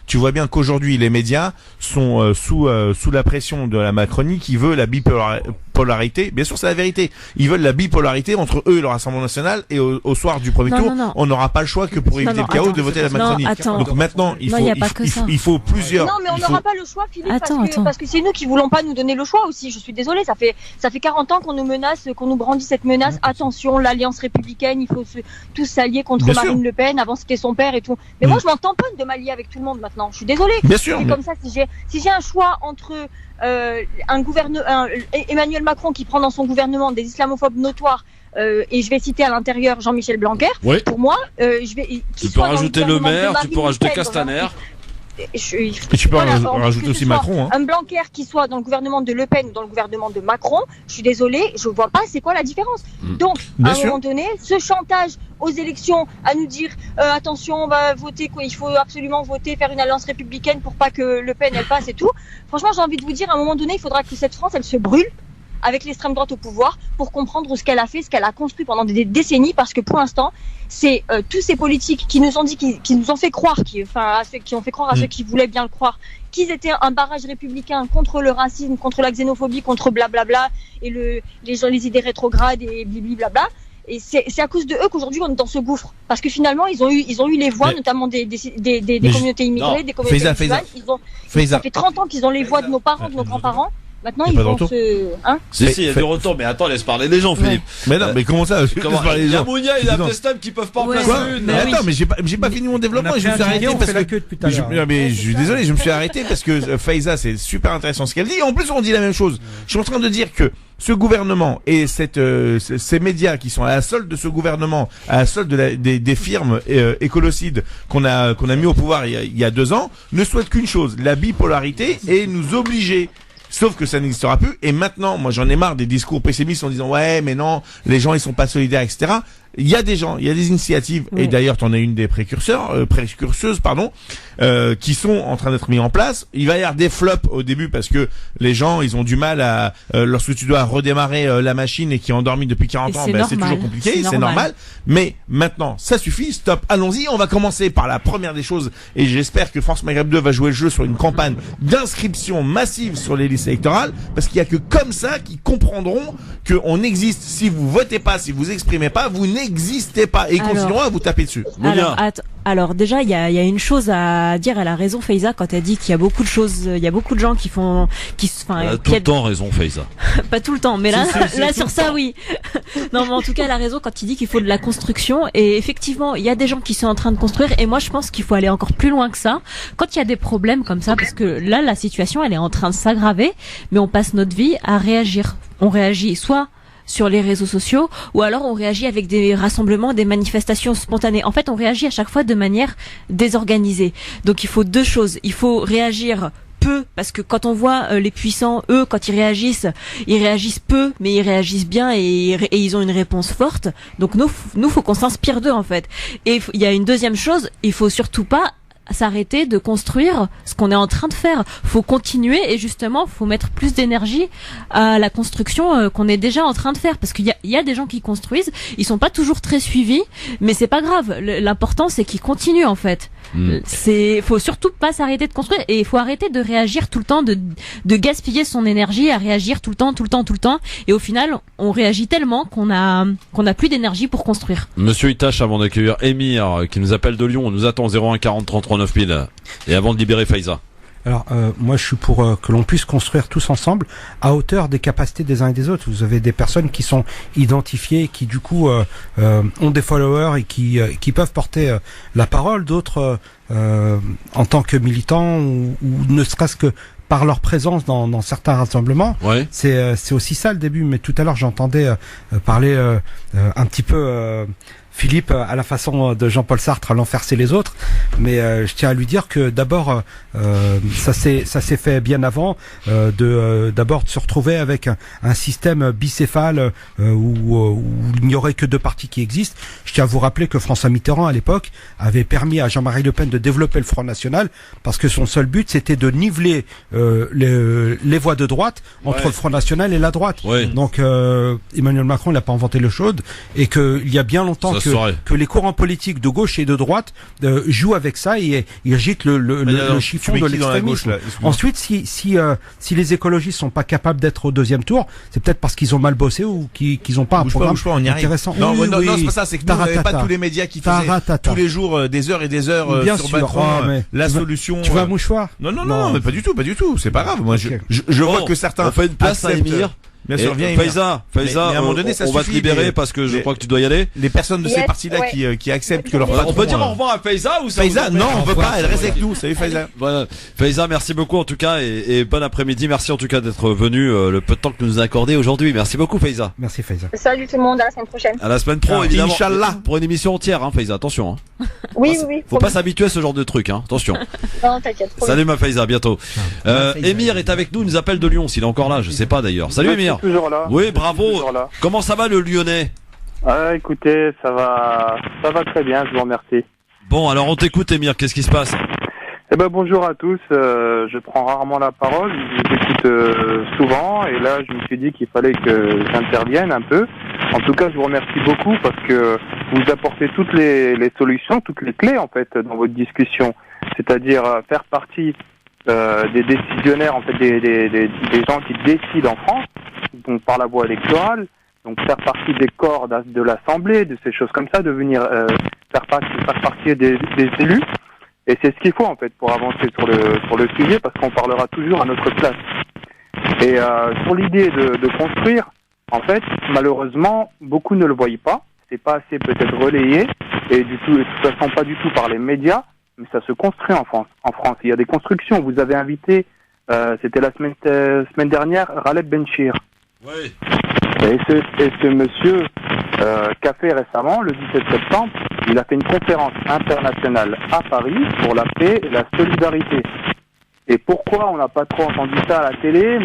tu vois bien qu'aujourd'hui les médias sont sous la pression de la Macronie qui veut la bipolarité. Bien sûr, c'est la vérité. Ils veulent la bipolarité entre eux et le Rassemblement National, et au soir du premier tour, on n'aura pas le choix que pour éviter le chaos de voter la Macronie. Donc maintenant, il faut plusieurs. Non, mais on n'aura pas le choix, Philippe, parce que c'est nous qui voulons pas nous donner le choix aussi. Je suis désolée, ça fait 40 ans qu'on nous menace, qu'on nous brandit cette menace. Attention, l'alliance républicaine, il faut tous s'allier contre Marine Le Pen, avant c'était son père et tout. Mais moi, je m'en tamponne de m'allier avec tout le monde maintenant. Je suis désolée. Bien sûr. C'est comme ça, si j'ai un choix entre Emmanuel Macron qui prend dans son gouvernement des islamophobes notoires, et je vais citer à l'intérieur Jean-Michel Blanquer. Oui. Pour moi, tu peux rajouter Le Maire, tu peux rajouter Castaner. Et tu peux rajouter aussi Macron. Un Blanquer qui soit dans le gouvernement de Le Pen ou dans le gouvernement de Macron, je suis désolée, je vois pas c'est quoi la différence. Donc, à un moment donné, ce chantage aux élections à nous dire attention, on va voter, il faut absolument voter, faire une alliance républicaine pour pas que Le Pen elle passe et tout. Franchement, j'ai envie de vous dire, à un moment donné, il faudra que cette France elle se brûle avec l'extrême droite au pouvoir pour comprendre ce qu'elle a fait, ce qu'elle a construit pendant des décennies, parce que pour l'instant, c'est tous ces politiques qui nous ont dit, qui nous ont fait croire, qui ont fait croire à ceux qui voulaient bien le croire, qu'ils étaient un barrage républicain contre le racisme, contre la xénophobie, contre blablabla, et les idées rétrogrades et blabla. Et c'est à cause de eux qu'aujourd'hui on est dans ce gouffre, parce que finalement ils ont eu les voix, notamment des communautés immigrées, des communautés musulmanes. Ça fait 30 ans qu'ils ont les voix de nos parents, de nos grands-parents. Maintenant, ils vont se... Si, il y a du retour, mais attends, laisse parler les gens, Philippe. Mais non, mais comment ça? Il y a Mounia et la Testam qui peuvent pas en placer une. Mais attends, mais j'ai pas fini mon développement et je me suis arrêté parce que... Mais je suis désolé, je me suis arrêté parce que Faiza, c'est super intéressant ce qu'elle dit. En plus, on dit la même chose. Je suis en train de dire que ce gouvernement et ces médias qui sont à la solde de ce gouvernement, à la solde des firmes écolocides qu'on a mis au pouvoir il y a 2 ans, ne souhaitent qu'une chose, la bipolarité, et nous obliger. Sauf que ça n'existera plus. Et maintenant, moi j'en ai marre des discours pessimistes en disant ouais mais non, les gens ils sont pas solidaires, etc. Il y a des gens, il y a des initiatives, et d'ailleurs t'en es une des précurseuses, qui sont en train d'être mis en place. Il va y avoir des flops au début parce que les gens ils ont du mal à lorsque tu dois redémarrer la machine et qui est endormie depuis 40 ans, c'est toujours compliqué, c'est normal. Mais maintenant ça suffit, stop, allons-y, on va commencer par la première des choses, et j'espère que France Maghreb 2 va jouer le jeu sur une campagne d'inscription massive sur les listes électorales, parce qu'il y a que comme ça qu'ils comprendront qu'on existe. Si vous votez pas, si vous exprimez pas, vous n'existez pas, et ils continueront à vous taper dessus. Alors, Alors déjà, il y a une chose à dire. Elle a raison, Faiza, quand elle dit qu'il y a beaucoup de choses, il y a beaucoup de gens qui font, elle a tout le temps raison, Faiza. Pas tout le temps, mais là, là sur ça, oui. Non, mais en tout cas, elle a raison quand il dit qu'il faut de la construction. Et effectivement, il y a des gens qui sont en train de construire. Et moi, je pense qu'il faut aller encore plus loin que ça. Quand il y a des problèmes comme ça, parce que là, la situation, elle est en train de s'aggraver, mais on passe notre vie à réagir. On réagit soit sur les réseaux sociaux, ou alors on réagit avec des rassemblements, des manifestations spontanées. En fait, on réagit à chaque fois de manière désorganisée. Donc il faut deux choses. Il faut réagir peu, parce que quand on voit les puissants, eux, quand ils réagissent peu, mais ils réagissent bien et ils ont une réponse forte. Donc nous, faut qu'on s'inspire d'eux, en fait. Et il y a une deuxième chose, il faut surtout pas s'arrêter de construire ce qu'on est en train de faire. Faut continuer et justement, faut mettre plus d'énergie à la construction qu'on est déjà en train de faire, parce qu'il y a des gens qui construisent, ils sont pas toujours très suivis, mais c'est pas grave. L'important, c'est qu'ils continuent, en fait. Faut surtout pas s'arrêter de construire, et il faut arrêter de réagir tout le temps, de gaspiller son énergie à réagir tout le temps, et au final, on réagit tellement qu'on a plus d'énergie pour construire. Monsieur Itache, avant d'accueillir Émir, qui nous appelle de Lyon, on nous attend 01 40 33 9000. Et avant de libérer Faiza. Alors, moi, je suis pour que l'on puisse construire tous ensemble à hauteur des capacités des uns et des autres. Vous avez des personnes qui sont identifiées, qui du coup ont des followers et qui peuvent porter la parole. D'autres, en tant que militants ou ne serait-ce que par leur présence dans certains rassemblements. Ouais. C'est aussi ça le début. Mais tout à l'heure, j'entendais parler un petit peu Philippe, à la façon de Jean-Paul Sartre, l'enfer c'est les autres, mais je tiens à lui dire que d'abord ça s'est fait bien avant d'abord de se retrouver avec un système bicéphale où il n'y aurait que deux partis qui existent. Je tiens à vous rappeler que François Mitterrand à l'époque avait permis à Jean-Marie Le Pen de développer le Front National parce que son seul but c'était de niveler les voix de droite entre le Front National et la droite. Ouais. Donc Emmanuel Macron n'a pas inventé l'eau chaude, et qu'il y a bien longtemps que les courants politiques de gauche et de droite jouent avec ça et ils agitent le chiffon de l'extrémisme. Ensuite, si les écologistes sont pas capables d'être au deuxième tour, c'est peut-être parce qu'ils ont mal bossé ou qu'ils ont pas un programme intéressant. Non, c'est pas ça, c'est que nous, on n'avait pas tous les médias qui faisaient tous les jours des heures et des heures sur Macron, la solution. Tu veux un mouchoir? Non, mais pas du tout, c'est pas grave. Moi, je vois que certains. On fait une place à Émir. Bien sûr, viens. Faiza, mais à un moment donné, ça on va te libérer parce que je crois que tu dois y aller. Les personnes de ces partis-là qui acceptent que leur patron... On peut dire au revoir à Faiza ou ça? Faiza, non, on peut pas, elle reste avec nous. Salut Faiza. Voilà. Faiza, merci beaucoup en tout cas et bon après-midi. Merci en tout cas d'être venu le peu de temps que nous nous a accordé aujourd'hui. Merci beaucoup Faiza. Merci Faiza. Salut tout le monde, à la semaine prochaine. À la semaine pro, évidemment. Inch'Allah. Pour une émission entière, hein, Faiza, attention. Hein. Oui. Faut pas s'habituer à ce genre de truc, hein. Attention. Non, t'inquiète. Salut ma Faiza, à bientôt. Émir est avec nous, il nous appelle de Lyon, s'il est encore là, je sais pas d'ailleurs. Salut Émir. Toujours là. Oui, bravo. Comment ça va le Lyonnais? Écoutez, ça va très bien, je vous remercie. Bon, alors on t'écoute Émir, qu'est-ce qui se passe? Bonjour à tous, je prends rarement la parole, je vous écoute souvent, et là je me suis dit qu'il fallait que j'intervienne un peu. En tout cas, je vous remercie beaucoup parce que vous apportez toutes les solutions, toutes les clés en fait dans votre discussion. C'est-à-dire faire partie des décisionnaires, en fait des gens qui décident en France, donc par la voie électorale, donc faire partie des corps de l'Assemblée, de ces choses comme ça, de venir faire partie des élus. Et c'est ce qu'il faut en fait pour avancer sur le sujet, parce qu'on parlera toujours à notre place. Et sur l'idée de construire, en fait, malheureusement, beaucoup ne le voient pas. C'est pas assez peut-être relayé, et de toute façon pas du tout par les médias, mais ça se construit en France. Il y a des constructions. Vous avez invité, c'était la semaine dernière, Raleb Benchir. Oui. Et ce monsieur qu'a fait récemment, le 17 septembre, il a fait une conférence internationale à Paris pour la paix et la solidarité. Et pourquoi on n'a pas trop entendu ça à la télé,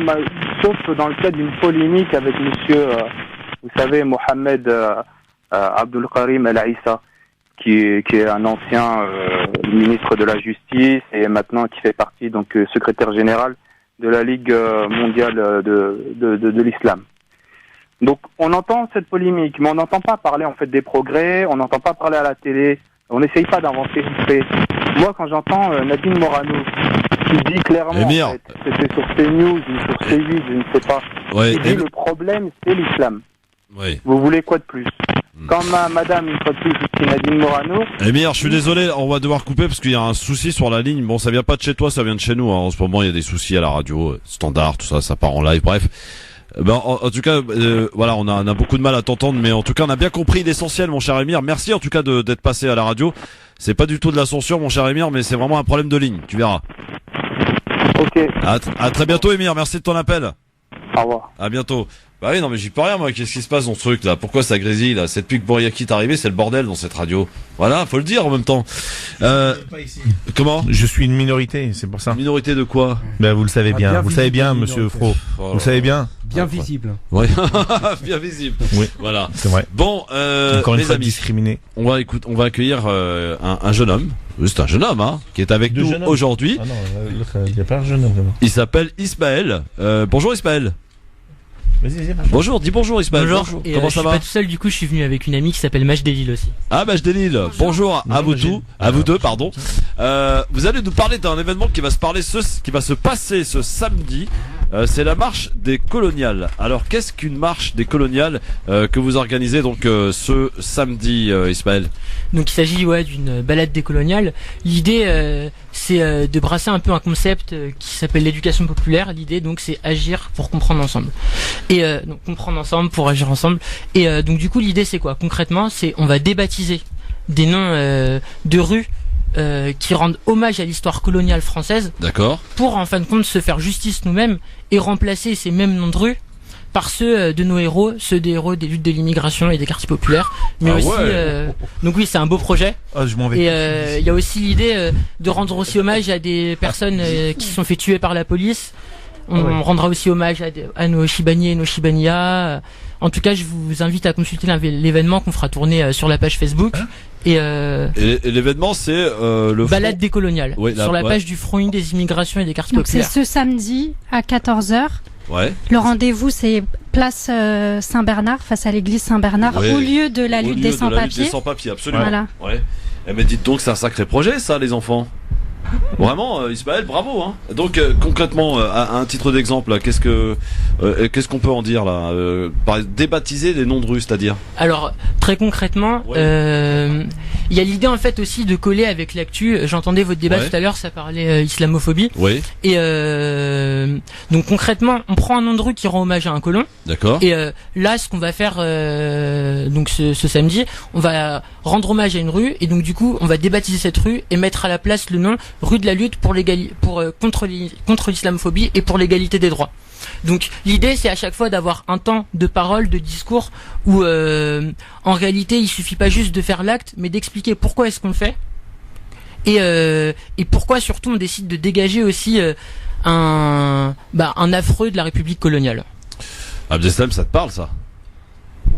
sauf dans le cadre d'une polémique avec monsieur, vous savez, Mohamed Abdul Karim El Aissa, qui est un ancien ministre de la Justice et maintenant qui fait partie donc secrétaire général de la Ligue mondiale de l'islam. Donc on entend cette polémique, mais on n'entend pas parler en fait des progrès, on n'entend pas parler à la télé, on n'essaye pas d'inventer une paix. Moi quand j'entends Nadine Morano qui dit clairement, en fait, c'était sur CNews ou sur C8, je ne sais pas, qui dit le problème c'est l'islam. Oui. Vous voulez quoi de plus? Quand madame, une fois de plus, c'est Nadine Morano. Émir, je suis désolé, on va devoir couper parce qu'il y a un souci sur la ligne. Bon, ça vient pas de chez toi, ça vient de chez nous. En ce moment, il y a des soucis à la radio, standard, tout ça, ça part en live. Bref. En tout cas, voilà, on a beaucoup de mal à t'entendre, mais en tout cas, on a bien compris l'essentiel, mon cher Émir. Merci en tout cas d'être passé à la radio. C'est pas du tout de la censure, mon cher Émir, mais c'est vraiment un problème de ligne. Tu verras. Ok. À très bientôt, Émir. Merci de ton appel. Au revoir. À bientôt. Bah oui, non, mais j'y peux rien, moi. Qu'est-ce qui se passe dans ce truc, là? Pourquoi ça grésille, là? C'est depuis que Boriaki est arrivé, c'est le bordel dans cette radio. Voilà, faut le dire en même temps. Comment? Je suis une minorité, c'est pour ça. Minorité de quoi? Ben, vous le savez bien. Vous le savez bien, visible, monsieur Fro. Vous le savez bien. Bien visible. Ouais. Bien visible. Oui. Voilà. C'est vrai. Bon, encore une les fois amis, discriminé. on va accueillir un jeune homme. C'est un jeune homme, hein, qui est avec nous aujourd'hui. Ah non, il n'y a pas un jeune homme, vraiment. Il s'appelle Ismaël. Bonjour Ismaël. Vas-y. Bonjour, dis bonjour Ismaël. Bonjour. Et comment ça va? Je suis pas tout seul, du coup je suis venu avec une amie qui s'appelle Majdelil aussi. Ah Majdelil, bonjour à vous tous, à vous deux, pardon. Vous allez nous parler d'un événement qui va se passer ce samedi. C'est la marche des coloniales. Alors qu'est-ce qu'une marche des coloniales que vous organisez donc ce samedi, Ismaël? Donc il s'agit d'une balade des coloniales. L'idée c'est de brasser un peu un concept qui s'appelle l'éducation populaire. L'idée donc c'est agir pour comprendre ensemble. Et donc comprendre ensemble pour agir ensemble. Et donc du coup l'idée c'est quoi? Concrètement c'est on va débaptiser des noms de rues qui rendent hommage à l'histoire coloniale française. D'accord. Pour en fin de compte se faire justice nous-mêmes et remplacer ces mêmes noms de rues par ceux de nos héros, ceux des héros des luttes de l'immigration et des quartiers populaires. Mais aussi, donc oui, c'est un beau projet. Ah, je m'en vais. Et il y a aussi l'idée de rendre aussi hommage à des personnes qui se sont fait tuer par la police. On rendra aussi hommage à nos Shibani et nos Shibaniya. En tout cas, je vous invite à consulter l'événement qu'on fera tourner sur la page Facebook. Et l'événement, c'est le balade des coloniales, sur la page du Front Uni des immigrations et des quartiers populaires. C'est ce samedi à 14h. Ouais. Le rendez-vous, c'est place Saint-Bernard, face à l'église Saint-Bernard, au lieu de la lutte des sans-papiers. Des sans-papiers, absolument. Voilà. Ouais. Mais dites donc, c'est un sacré projet, ça, les enfants. Vraiment, Ismaël, bravo. Hein. Donc concrètement, à un titre d'exemple, qu'est-ce qu'on peut en dire là? Débaptiser des noms de rues, c'est-à-dire? Alors très concrètement, il y a l'idée en fait aussi de coller avec l'actu. J'entendais votre débat tout à l'heure, ça parlait islamophobie. Oui. Et donc concrètement, on prend un nom de rue qui rend hommage à un colon. D'accord. Et là, ce qu'on va faire donc ce samedi, on va rendre hommage à une rue et donc du coup, on va débaptiser cette rue et mettre à la place le nom rue de la lutte contre l'islamophobie et pour l'égalité des droits. Donc l'idée c'est à chaque fois d'avoir un temps de parole, de discours où en réalité il suffit pas juste de faire l'acte mais d'expliquer pourquoi est-ce qu'on le fait et pourquoi surtout on décide de dégager aussi un affreux de la République coloniale. Abdeslam, ça te parle ça?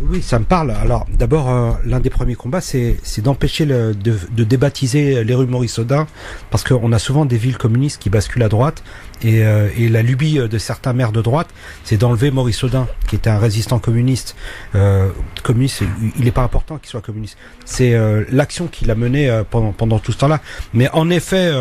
Oui, ça me parle. Alors, d'abord, l'un des premiers combats, c'est d'empêcher de débaptiser les rues Maurice Audin, parce qu'on a souvent des villes communistes qui basculent à droite, et la lubie de certains maires de droite, c'est d'enlever Maurice Audin, qui était un résistant communiste. Il n'est pas important qu'il soit communiste. C'est l'action qu'il a menée pendant tout ce temps-là. Mais en effet,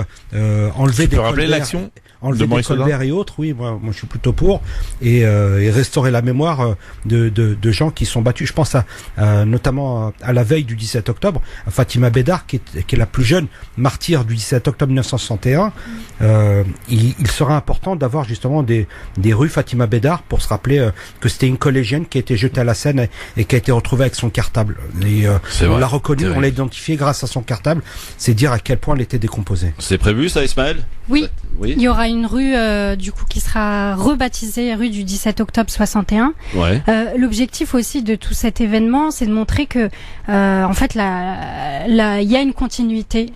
enlever des rappeler l'action enlever des Colbert et autres, oui, moi je suis plutôt pour, et restaurer la mémoire de gens qui sont battus. Je pense notamment à la veille du 17 octobre, à Fatima Bédar, qui est la plus jeune martyre du 17 octobre 1961. Il sera important d'avoir justement des rues Fatima Bédar pour se rappeler que c'était une collégienne qui a été jetée à la Seine et qui a été retrouvée avec son cartable. Et on l'a reconnu, on l'a identifié grâce à son cartable. C'est dire à quel point elle était décomposée. C'est prévu ça, Ismaël? Oui. Il y aura une rue du coup qui sera rebaptisée rue du 17 octobre 61. Ouais. L'objectif aussi de tout cet événement, c'est de montrer que en fait il y a une continuité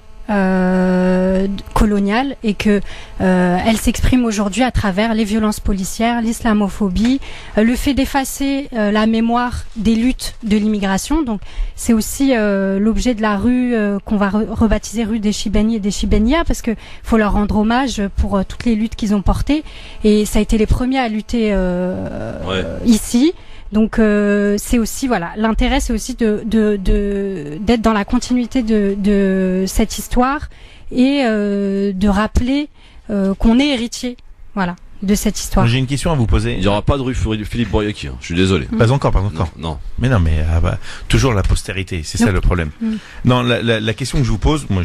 coloniale et que elle s'exprime aujourd'hui à travers les violences policières, l'islamophobie, le fait d'effacer la mémoire des luttes de l'immigration. Donc c'est aussi l'objet de la rue qu'on va rebaptiser rue des Shibani et des Shibaniya, parce que faut leur rendre hommage pour toutes les luttes qu'ils ont portées, et ça a été les premiers à lutter ici. Donc c'est aussi l'intérêt, c'est aussi d'être dans la continuité de cette histoire et de rappeler qu'on est héritier de cette histoire. J'ai une question à vous poser. Il n'y aura pas de rue Philippe Bouriac, je suis désolé. Pas encore. Non. Mais non, toujours la postérité, c'est ça le problème. Non, la question que je vous pose, moi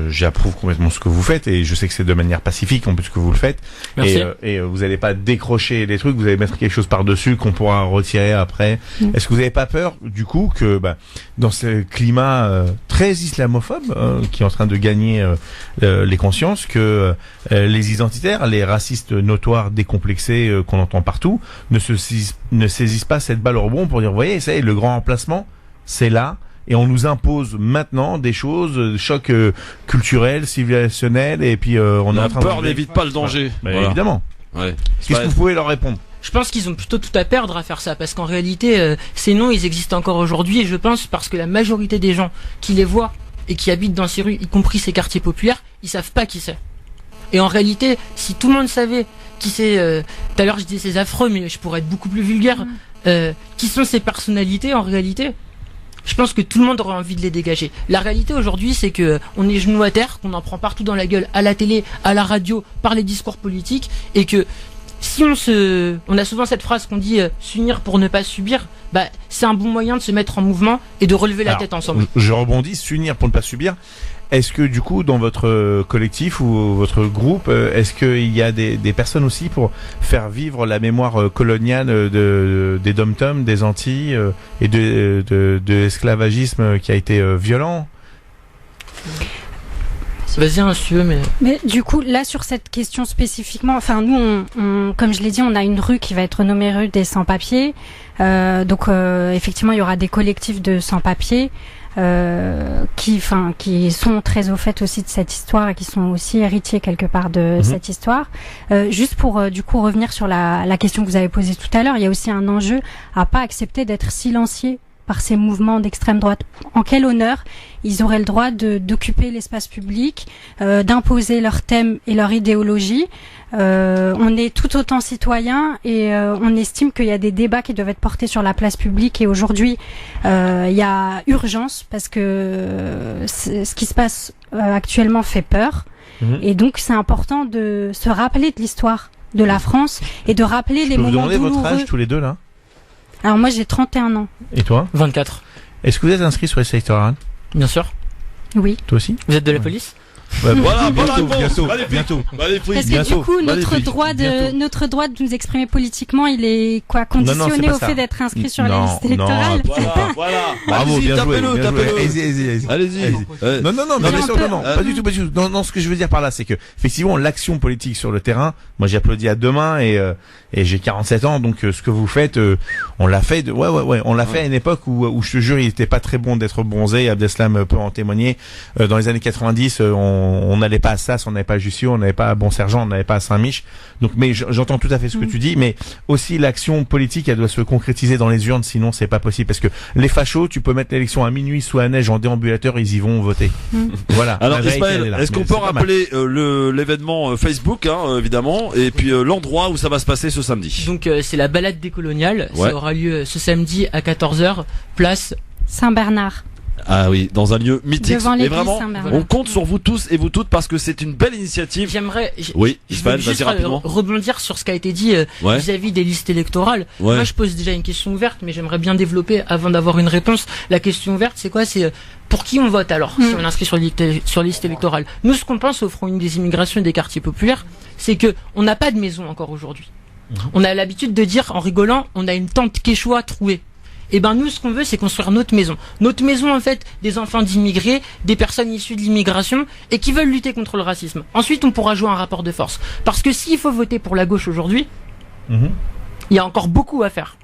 j'approuve complètement ce que vous faites et je sais que c'est de manière pacifique en plus que vous le faites. Merci. Et vous n'allez pas décrocher les trucs, vous allez mettre quelque chose par-dessus qu'on pourra retirer après. Est-ce que vous n'avez pas peur du coup que dans ce climat très islamophobe qui est en train de gagner les consciences, que les identitaires, les racistes notoires décomplexés qu'on entend partout ne saisissent pas cette balle au rebond pour dire, vous voyez, ça y est, le grand emplacement, c'est là, et on nous impose maintenant des choses, choc culturel, civilisationnel, et puis on est en train peur n'évite pas le danger. Voilà. Évidemment. Ouais. Qu'est-ce que vous pouvez leur répondre? Je pense qu'ils ont plutôt tout à perdre à faire ça, parce qu'en réalité, ces noms, ils existent encore aujourd'hui, et je pense parce que la majorité des gens qui les voient et qui habitent dans ces rues, y compris ces quartiers populaires, ils savent pas qui c'est. Et en réalité, si tout le monde savait qui c'est, tout à l'heure je disais ces affreux, mais je pourrais être beaucoup plus vulgaire, qui sont ces personnalités en réalité, je pense que tout le monde aurait envie de les dégager. La réalité aujourd'hui, c'est que on est genoux à terre, qu'on en prend partout dans la gueule, à la télé, à la radio, par les discours politiques, et que si on a souvent cette phrase qu'on dit s'unir pour ne pas subir, c'est un bon moyen de se mettre en mouvement et de relever la tête ensemble. Je rebondis, s'unir pour ne pas subir. Est-ce que du coup dans votre collectif ou votre groupe, est-ce qu'il y a des personnes aussi pour faire vivre la mémoire coloniale des dom-toms, des Antilles et de l'esclavagisme qui a été violent? Vas-y, un si tu veux, mais du coup, là, sur cette question spécifiquement, enfin, nous, comme je l'ai dit, on a une rue qui va être nommée rue des sans-papiers. Donc, effectivement, il y aura des collectifs de sans-papiers qui sont très au fait aussi de cette histoire et qui sont aussi héritiers quelque part de cette histoire. Juste pour, du coup, revenir sur la question que vous avez posée tout à l'heure, il y a aussi un enjeu à pas accepter d'être silencié par ces mouvements d'extrême droite. En quel honneur ils auraient le droit d'occuper l'espace public, d'imposer leurs thèmes et leur idéologie. On est tout autant citoyens et on estime qu'il y a des débats qui doivent être portés sur la place publique, et aujourd'hui il y a urgence parce que ce qui se passe actuellement fait peur. Et donc c'est important de se rappeler de l'histoire de la France et de rappeler les moments douloureux. Vous donnez votre âge tous les deux là? Alors moi j'ai 31 ans. Et toi? 24. Est-ce que vous êtes inscrit sur les électorales? Bien sûr. Oui. Toi aussi? Vous êtes de la police? Voilà, bientôt. Parce que du coup, notre droit de nous exprimer politiquement, il est conditionné au fait d'être inscrit sur les listes électorales. Voilà. Bravo, bien joué. Allez-y. Non, pas du tout. Non, ce que je veux dire par là, c'est que effectivement, l'action politique sur le terrain, moi j'applaudis à deux mains et j'ai 47 ans, donc ce que vous faites, on l'a fait. On l'a fait à une époque où je te jure, il était pas très bon d'être bronzé. Abdeslam peut en témoigner. Dans les années 90, on n'allait pas à Sass, on n'allait pas à Jussieu, on n'allait pas à Bon-Sergent, on n'allait pas à Saint-Mich. Donc, mais j'entends tout à fait ce que tu dis, mais aussi l'action politique, elle doit se concrétiser dans les urnes, sinon c'est pas possible. Parce que les fachos, tu peux mettre l'élection à minuit sous la neige en déambulateur, ils y vont voter. Voilà. Alors Ismaël, est-ce qu'on peut rappeler l'événement Facebook, évidemment, et puis l'endroit où ça va se passer ce samedi? Donc c'est la balade décoloniale. Ouais. Ça aura lieu ce samedi à 14h, place Saint-Bernard. Ah oui, dans un lieu mythique. Et vraiment, on compte sur vous tous et vous toutes parce que c'est une belle initiative. Oui, Ismaël, vas-y rapidement. Rebondir sur ce qui a été dit vis-à-vis des listes électorales. Moi, je pose déjà une question ouverte, mais j'aimerais bien développer avant d'avoir une réponse. La question ouverte, c'est quoi? C'est pour qui on vote alors si on est inscrit sur liste électorale? Nous, ce qu'on pense au Front Union des immigrations et des quartiers populaires, c'est que on n'a pas de maison encore aujourd'hui. On a l'habitude de dire en rigolant, on a une tente quechua trouée. Et ben nous, ce qu'on veut, c'est construire notre maison. Notre maison, en fait, des enfants d'immigrés, des personnes issues de l'immigration et qui veulent lutter contre le racisme. Ensuite, on pourra jouer un rapport de force. Parce que s'il faut voter pour la gauche aujourd'hui, il y a encore beaucoup à faire.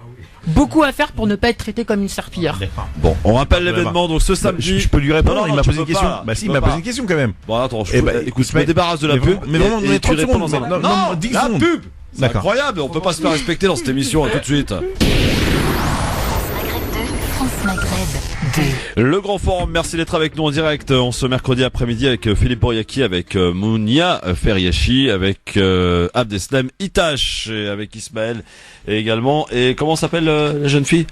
Beaucoup à faire pour ne pas être traité comme une serpillière. Bon, on rappelle l'événement donc ce samedi. Je peux lui répondre, il m'a posé une question. Si, il m'a posé une question quand même. Bon, attends, écoute, je me débarrasse de la pub. Mais vraiment, on est 30 secondes. Non, 10 secondes. La pub. C'est incroyable, on peut pas se faire respecter dans cette émission tout de suite. France Maghreb Le Grand Forum, merci d'être avec nous en direct en ce mercredi après-midi avec Philippe Bouriaki, avec Mounia Feriachi, avec Abdeslam Itache, et avec Ismaël et également. Et comment s'appelle la jeune fille?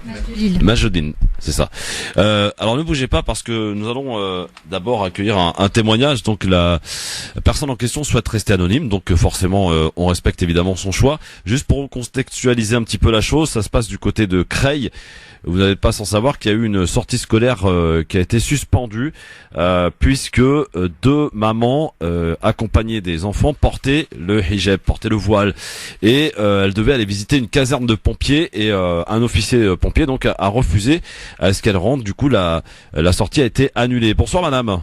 Majdouline, c'est ça. Alors ne bougez pas parce que nous allons d'abord accueillir un témoignage. Donc la personne en question souhaite rester anonyme, donc forcément on respecte évidemment son choix. Juste pour contextualiser un petit peu la chose, ça se passe du côté de Creil. Vous n'êtes pas sans savoir qu'il y a eu une sortie scolaire qui a été suspendue puisque deux mamans accompagnées des enfants portaient le hijab, portaient le voile, et elles devaient aller visiter une caserne de pompiers, et un officier pompier donc a refusé à ce qu'elles rentrent. Du coup la sortie a été annulée. Bonsoir madame.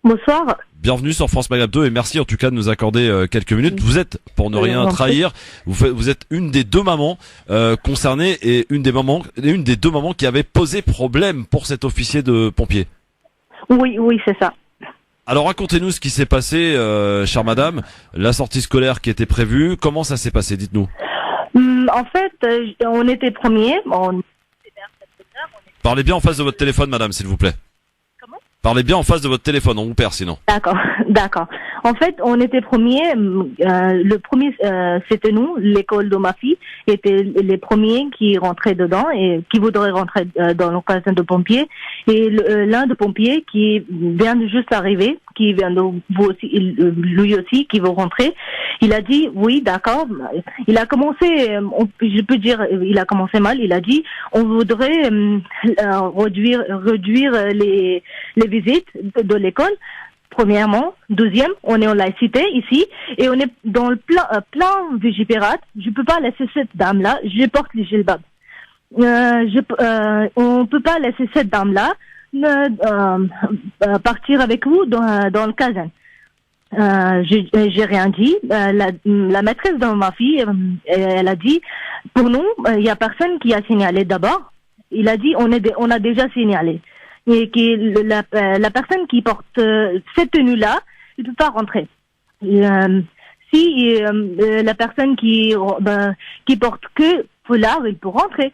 Bonsoir. Bienvenue sur France Maghreb 2 et merci en tout cas de nous accorder quelques minutes. Vous êtes, pour ne rien trahir, vous êtes une des deux mamans concernées et une des deux mamans qui avait posé problème pour cet officier de pompier. Oui, c'est ça. Alors racontez-nous ce qui s'est passé, chère madame, la sortie scolaire qui était prévue, comment ça s'est passé, dites-nous. En fait, on était premiers. Parlez bien en face de votre téléphone madame, s'il vous plaît. Parlez bien en face de votre téléphone, on vous perd sinon. D'accord. En fait, on était premiers. Le premier, c'était nous, l'école de ma fille, étaient les premiers qui rentraient dedans et qui voudraient rentrer dans l'occasion de pompiers. Et l'un de pompiers qui vient de juste arriver, qui vient de vous aussi, lui aussi, qui veut rentrer. Il a dit oui, d'accord. Il a commencé, je peux dire, il a commencé mal. Il a dit on voudrait réduire les visites de l'école. Premièrement, deuxième, on est en laïcité ici et on est dans le plein Vigipirate. Je peux pas laisser cette dame-là. Je porte les gilbab. On peut pas laisser cette dame-là partir avec vous dans le caserne. J'ai rien dit. La maîtresse de ma fille, elle a dit, pour nous, il y a personne qui a signalé d'abord. Il a dit, on a déjà signalé. Et que la personne qui porte cette tenue-là, il peut pas rentrer. Si la personne qui porte que foulard, il peut rentrer.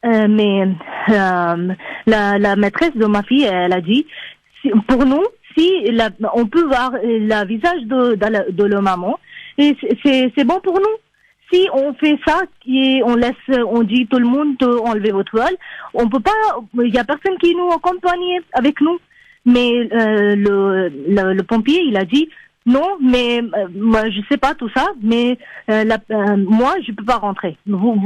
Mais la maîtresse de ma fille, elle a dit, pour nous, on peut voir le visage de la maman, et c'est bon pour nous. Si on fait ça et on dit tout le monde enlever votre voile, on peut pas, il y a personne qui nous accompagne avec nous. Mais le pompier, il a dit non, mais moi je sais pas tout ça, mais moi je peux pas rentrer. Vous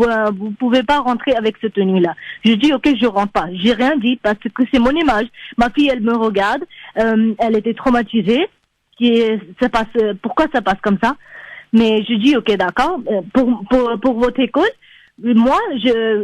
pouvez pas rentrer avec cette tenue-là. Je dis ok, je rentre pas. J'ai rien dit parce que c'est mon image. Ma fille, elle me regarde, elle était traumatisée. Pourquoi ça passe comme ça? Mais je dis ok, d'accord. Pour votre école, moi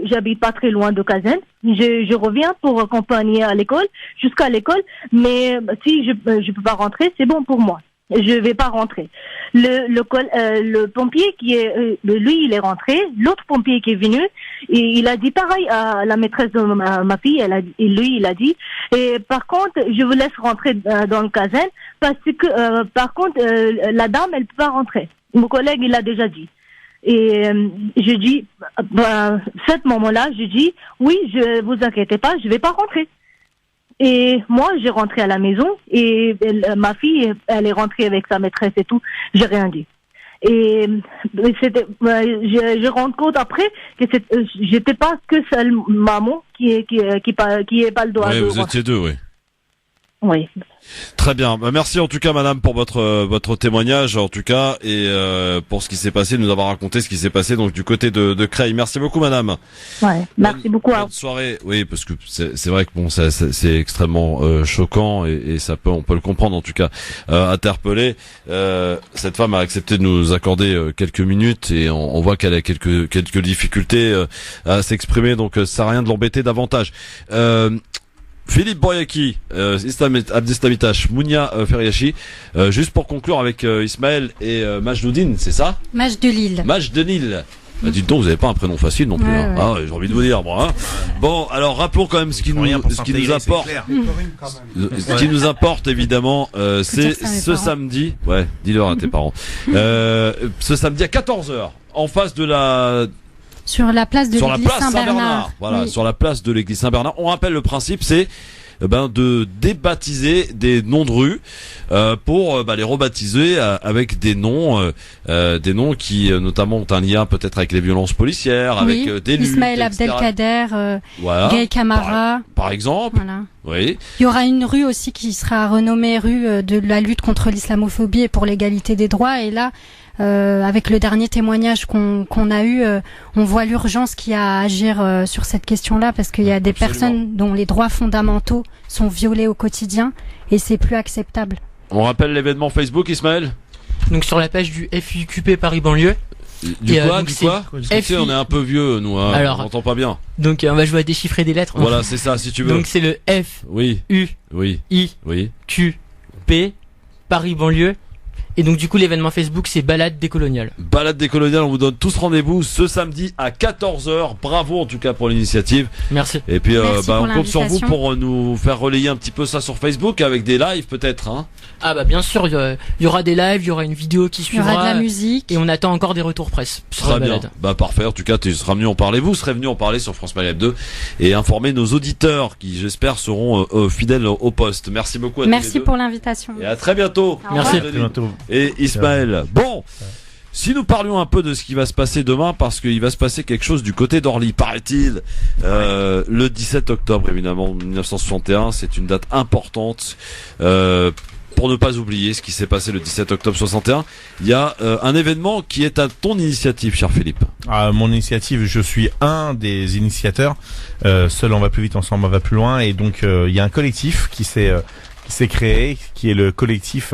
j'habite pas très loin de Kazan. Je reviens pour accompagner à l'école jusqu'à l'école, mais si je peux pas rentrer, c'est bon pour moi. Je vais pas rentrer. Le pompier lui, il est rentré. L'autre pompier qui est venu, il a dit pareil à la maîtresse de ma fille. Il a dit. Et par contre, je vous laisse rentrer dans le Kazan parce que par contre, la dame, elle peut pas rentrer. Mon collègue, il l'a déjà dit. Et je dis, à ce moment-là, je dis, oui, vous inquiétez pas, je vais pas rentrer. Et moi, j'ai rentré à la maison et ma fille, elle est rentrée avec sa maîtresse et tout. J'ai rien dit. Et je rends compte après que j'étais pas que seule maman qui est pas le droit de. Vous étiez deux, oui. Oui. Très bien. Merci en tout cas, madame, pour votre témoignage, en tout cas, et pour ce qui s'est passé, nous avoir raconté ce qui s'est passé donc du côté de Creil. Merci beaucoup, madame. Ouais. Merci beaucoup. Bonne soirée. Oui, parce que c'est vrai que bon, c'est extrêmement choquant et on peut le comprendre en tout cas. Interpellé, cette femme a accepté de nous accorder quelques minutes et on voit qu'elle a quelques difficultés à s'exprimer, donc ça sert à rien de l'embêter davantage. Philippe Bouriaki, Abdeslam Itache, Mounia Feriachi, juste pour conclure avec Ismaël et Majdouline, c'est ça? Majdelil. Dites donc, vous n'avez pas un prénom facile non plus. Ouais, hein. ouais. Ah, j'ai envie de vous dire, moi. Hein. Bon, alors rappelons quand même ce qui nous apporte. Ce qui nous apporte évidemment, c'est ce samedi. Ouais, dis-leur à tes parents. Ce samedi à 14h, en face de la Sur la place de sur la l'église place Saint-Bernard. Voilà, Oui. sur la place de l'église Saint-Bernard. On rappelle le principe, c'est de débaptiser des noms de rues pour les rebaptiser avec des noms qui notamment ont un lien peut-être avec les violences policières, avec des luttes, Ismaël etc. Abdelkader, Voilà. Gay Camara. Par exemple. Voilà. Oui. Il y aura une rue aussi qui sera renommée rue de la lutte contre l'islamophobie et pour l'égalité des droits. Et là, avec le dernier témoignage qu'on a eu, on voit l'urgence qu'il y a à agir sur cette question-là parce qu'il y a des personnes dont les droits fondamentaux sont violés au quotidien et c'est plus acceptable. On rappelle l'événement Facebook, Ismaël. Donc sur la page du FIQP Paris Banlieue. Du quoi Parce que tu sais, on est un peu vieux, nous, hein, Alors, on n'entend pas bien. Donc on va jouer à déchiffrer des lettres. Voilà, c'est ça, si tu veux. Donc c'est le F, oui, U, oui, I, oui, Q, P, Paris Banlieue. Et donc du coup l'événement Facebook c'est Balade décoloniale. Balade décoloniale, on vous donne tous rendez-vous ce samedi à 14h. Bravo en tout cas pour l'initiative. Merci. Et puis Merci on pour compte sur vous l'invitation. pour nous faire relayer un petit peu ça sur Facebook avec des lives peut-être. Hein. Ah bah bien sûr, il y aura des lives, il y aura une vidéo qui Il y suivra. aura de la musique. Et on attend encore des retours presse sur Très la bien. balade. Bah parfait. En tout cas, tu seras venu en parler. Vous serez venu en parler sur France Maghreb 2 et informer nos auditeurs qui, j'espère, seront fidèles au poste. Merci beaucoup à tous les Merci deux. pour l'invitation. Et à très bientôt. Au revoir. Merci. À bientôt. Et Ismaël. Bon. Si nous parlions un peu de ce qui va se passer demain, parce qu'il va se passer quelque chose du côté d'Orly, paraît-il, le 17 octobre, évidemment, 1961, c'est une date importante, pour ne pas oublier ce qui s'est passé le 17 octobre 61. Il y a un événement qui est à ton initiative, cher Philippe. À mon initiative, je suis un des initiateurs. Seul on va plus vite, ensemble on va plus loin. Et donc il y a un collectif qui s'est créé, qui est le collectif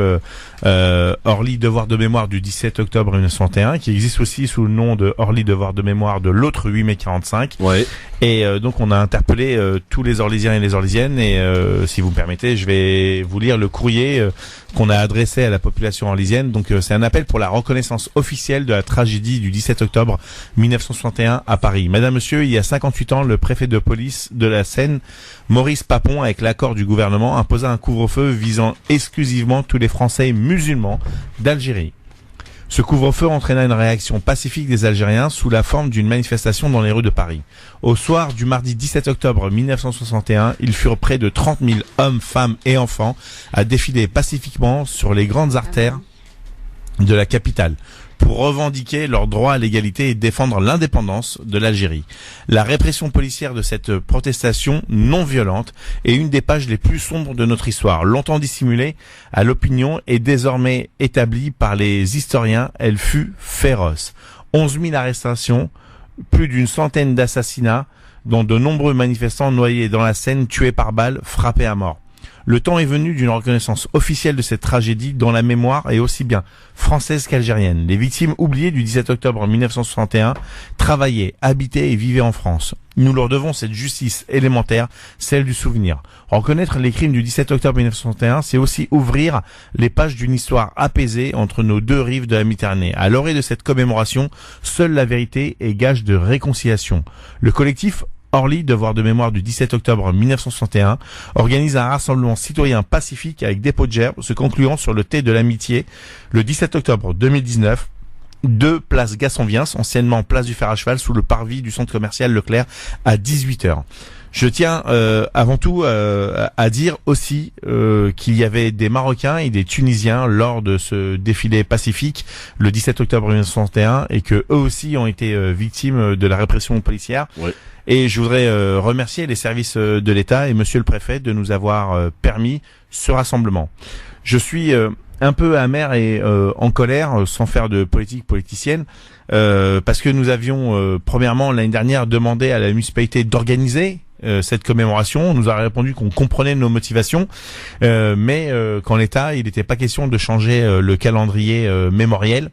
Orly Devoir de mémoire du 17 octobre 1961, qui existe aussi sous le nom de Orly Devoir de mémoire de l'autre 8 mai 45. Ouais. Et donc on a interpellé tous les Orlysiens et les Orlysiennes et si vous me permettez, je vais vous lire le courrier qu'on a adressé à la population orlysienne. Donc c'est un appel pour la reconnaissance officielle de la tragédie du 17 octobre 1961 à Paris. Madame, monsieur, il y a 58 ans, le préfet de police de la Seine, Maurice Papon, avec l'accord du gouvernement, imposa un couvre-feu visant exclusivement tous les Français musulmans d'Algérie. Ce couvre-feu entraîna une réaction pacifique des Algériens sous la forme d'une manifestation dans les rues de Paris. Au soir du mardi 17 octobre 1961, ils furent près de 30 000 hommes, femmes et enfants à défiler pacifiquement sur les grandes artères de la capitale pour revendiquer leur droit à l'égalité et défendre l'indépendance de l'Algérie. La répression policière de cette protestation non violente est une des pages les plus sombres de notre histoire. Longtemps dissimulée à l'opinion et désormais établie par les historiens, elle fut féroce. 11 000 arrestations, plus d'une centaine d'assassinats, dont de nombreux manifestants noyés dans la Seine, tués par balles, frappés à mort. Le temps est venu d'une reconnaissance officielle de cette tragédie dont la mémoire est aussi bien française qu'algérienne. Les victimes oubliées du 17 octobre 1961 travaillaient, habitaient et vivaient en France. Nous leur devons cette justice élémentaire, celle du souvenir. Reconnaître les crimes du 17 octobre 1961, c'est aussi ouvrir les pages d'une histoire apaisée entre nos deux rives de la Méditerranée. À l'orée de cette commémoration, seule la vérité est gage de réconciliation. Le collectif Orly, Devoir de mémoire du 17 octobre 1961, organise un rassemblement citoyen pacifique avec dépôt de gerbes, se concluant sur le thé de l'amitié le 17 octobre 2019, 2 place Gaston-Viens, anciennement place du Fer à Cheval, sous le parvis du centre commercial Leclerc à 18h. Je tiens avant tout à dire aussi qu'il y avait des Marocains et des Tunisiens lors de ce défilé pacifique le 17 octobre 1961 et que eux aussi ont été victimes de la répression policière. Ouais. Et je voudrais remercier les services de l'État et monsieur le préfet de nous avoir permis ce rassemblement. Je suis un peu amer et en colère, sans faire de politique politicienne, parce que nous avions premièrement l'année dernière demandé à la municipalité d'organiser cette commémoration. On nous a répondu qu'on comprenait nos motivations, mais qu'en l'état, il n'était pas question de changer le calendrier mémoriel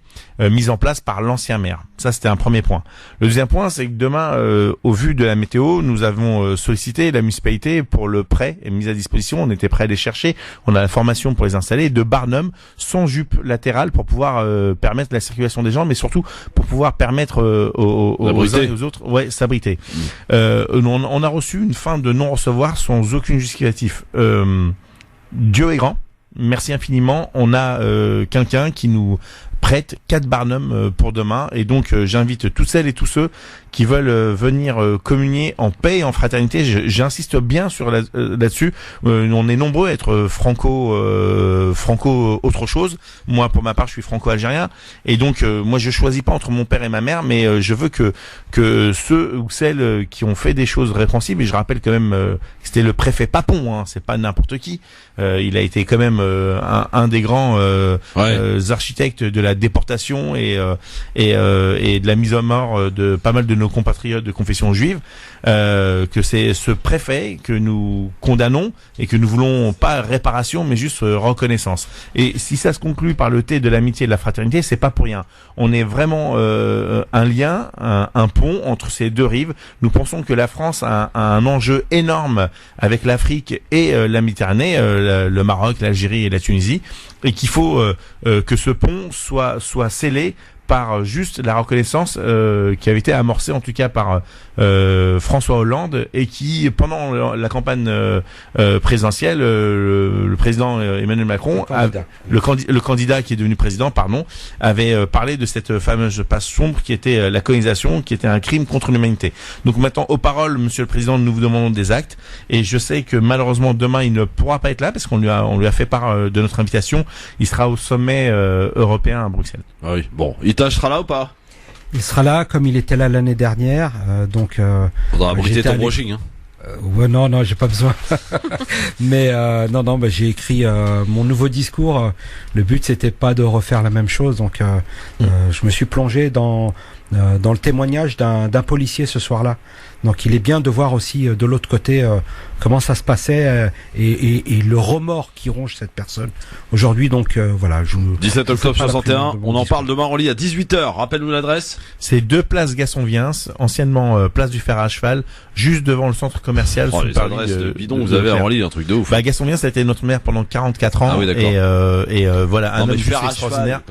mis en place par l'ancien maire. Ça, c'était un premier point. Le deuxième point, c'est que demain, au vu de la météo, nous avons sollicité la municipalité pour le prêt et mise à disposition. On était prêt à les chercher. On a la formation pour les installer de Barnum, sans jupe latérale, pour pouvoir permettre la circulation des gens, mais surtout pour pouvoir permettre aux uns et aux autres, s'abriter. On a reçu une fin de non-recevoir sans aucune justificatif. Dieu est grand. Merci infiniment. On a quelqu'un qui nous prête 4 Barnum pour demain. Et donc j'invite toutes celles et tous ceux qui veulent venir communier en paix et en fraternité. J'insiste bien sur là-dessus. On est nombreux à être franco autre chose. Moi, pour ma part, je suis franco-algérien. Et donc, moi, je choisis pas entre mon père et ma mère, mais je veux que ceux ou celles qui ont fait des choses répréhensibles, et je rappelle quand même que c'était le préfet Papon, hein, c'est pas n'importe qui. Il a été quand même un des grands architectes de la déportation et de la mise à mort de pas mal de nos compatriotes de confession juive, que c'est ce préfet que nous condamnons et que nous voulons pas réparation mais juste reconnaissance. Et si ça se conclut par le thé de l'amitié et de la fraternité, c'est pas pour rien. On est vraiment un lien, un pont entre ces deux rives. Nous pensons que la France a un enjeu énorme avec l'Afrique et la Méditerranée, le Maroc, l'Algérie et la Tunisie, et qu'il faut que ce pont soit scellé par juste la reconnaissance qui avait été amorcée en tout cas par François Hollande, et qui pendant la campagne présidentielle, le président Emmanuel Macron, le candidat qui est devenu président, avait parlé de cette fameuse passe sombre qui était la colonisation, qui était un crime contre l'humanité. Donc maintenant, aux paroles, Monsieur le Président, nous vous demandons des actes, et je sais que malheureusement demain il ne pourra pas être là parce qu'on lui a fait part de notre invitation. Il sera au sommet européen à Bruxelles. Ah oui, bon, Ita sera là ou pas? Il sera là comme il était là l'année dernière, donc. Faudra abriter ton brushing, hein. Ouais, non, j'ai pas besoin. Mais non, j'ai écrit mon nouveau discours. Le but c'était pas de refaire la même chose, donc je me suis plongé dans le témoignage d'un policier ce soir-là. Donc il est bien de voir aussi de l'autre côté comment ça se passait et le remords qui ronge cette personne aujourd'hui. Donc voilà. 17 octobre 61, on en parle demain en lit à 18h. Rappelle-nous l'adresse. C'est 2 place Gaston-Viens, anciennement place du fer à cheval, juste devant le centre commercial. Oh, les adresses de bidon, vous avez à Orly, un truc de ouf. Bah, Gaston-Viens, ça a été notre maire pendant 44 ans. Ah oui, d'accord. Et voilà, un homme extraordinaire.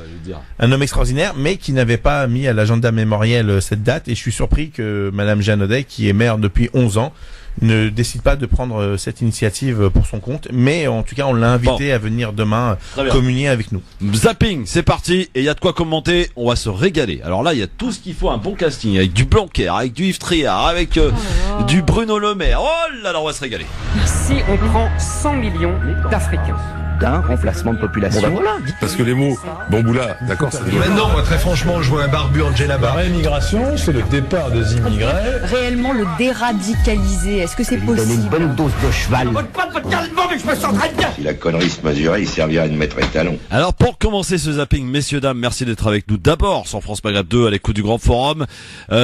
Un homme extraordinaire, mais qui n'avait pas mis à l'agenda mémoriel cette date. Et je suis surpris que Madame Jeanne Audet, qui est maire depuis 11 ans, ne décide pas de prendre cette initiative pour son compte, mais en tout cas on l'a invité à venir demain communier avec nous. Zapping, c'est parti, et il y a de quoi commenter, on va se régaler. Alors là il y a tout ce qu'il faut, un bon casting, avec du Blanquer, avec du Yves Triard, avec du Bruno Le Maire. Oh là là, on va se régaler. Si on prend 100 millions d'Africains, d'un remplacement de population. Bon, voilà. Parce que les mots bamboula, d'accord, ça développe. Maintenant, moi, très franchement, je vois un barbu en djellaba. La réimmigration, c'est le départ des immigrés. Réellement le déradicaliser, est-ce que c'est possible? Donner une bonne dose de cheval. Si la connerie se mesurait, il servirait de maître étalon. Alors pour commencer ce zapping, messieurs, dames, merci d'être avec nous. D'abord, sur France Maghreb 2, à l'écoute du Grand Forum,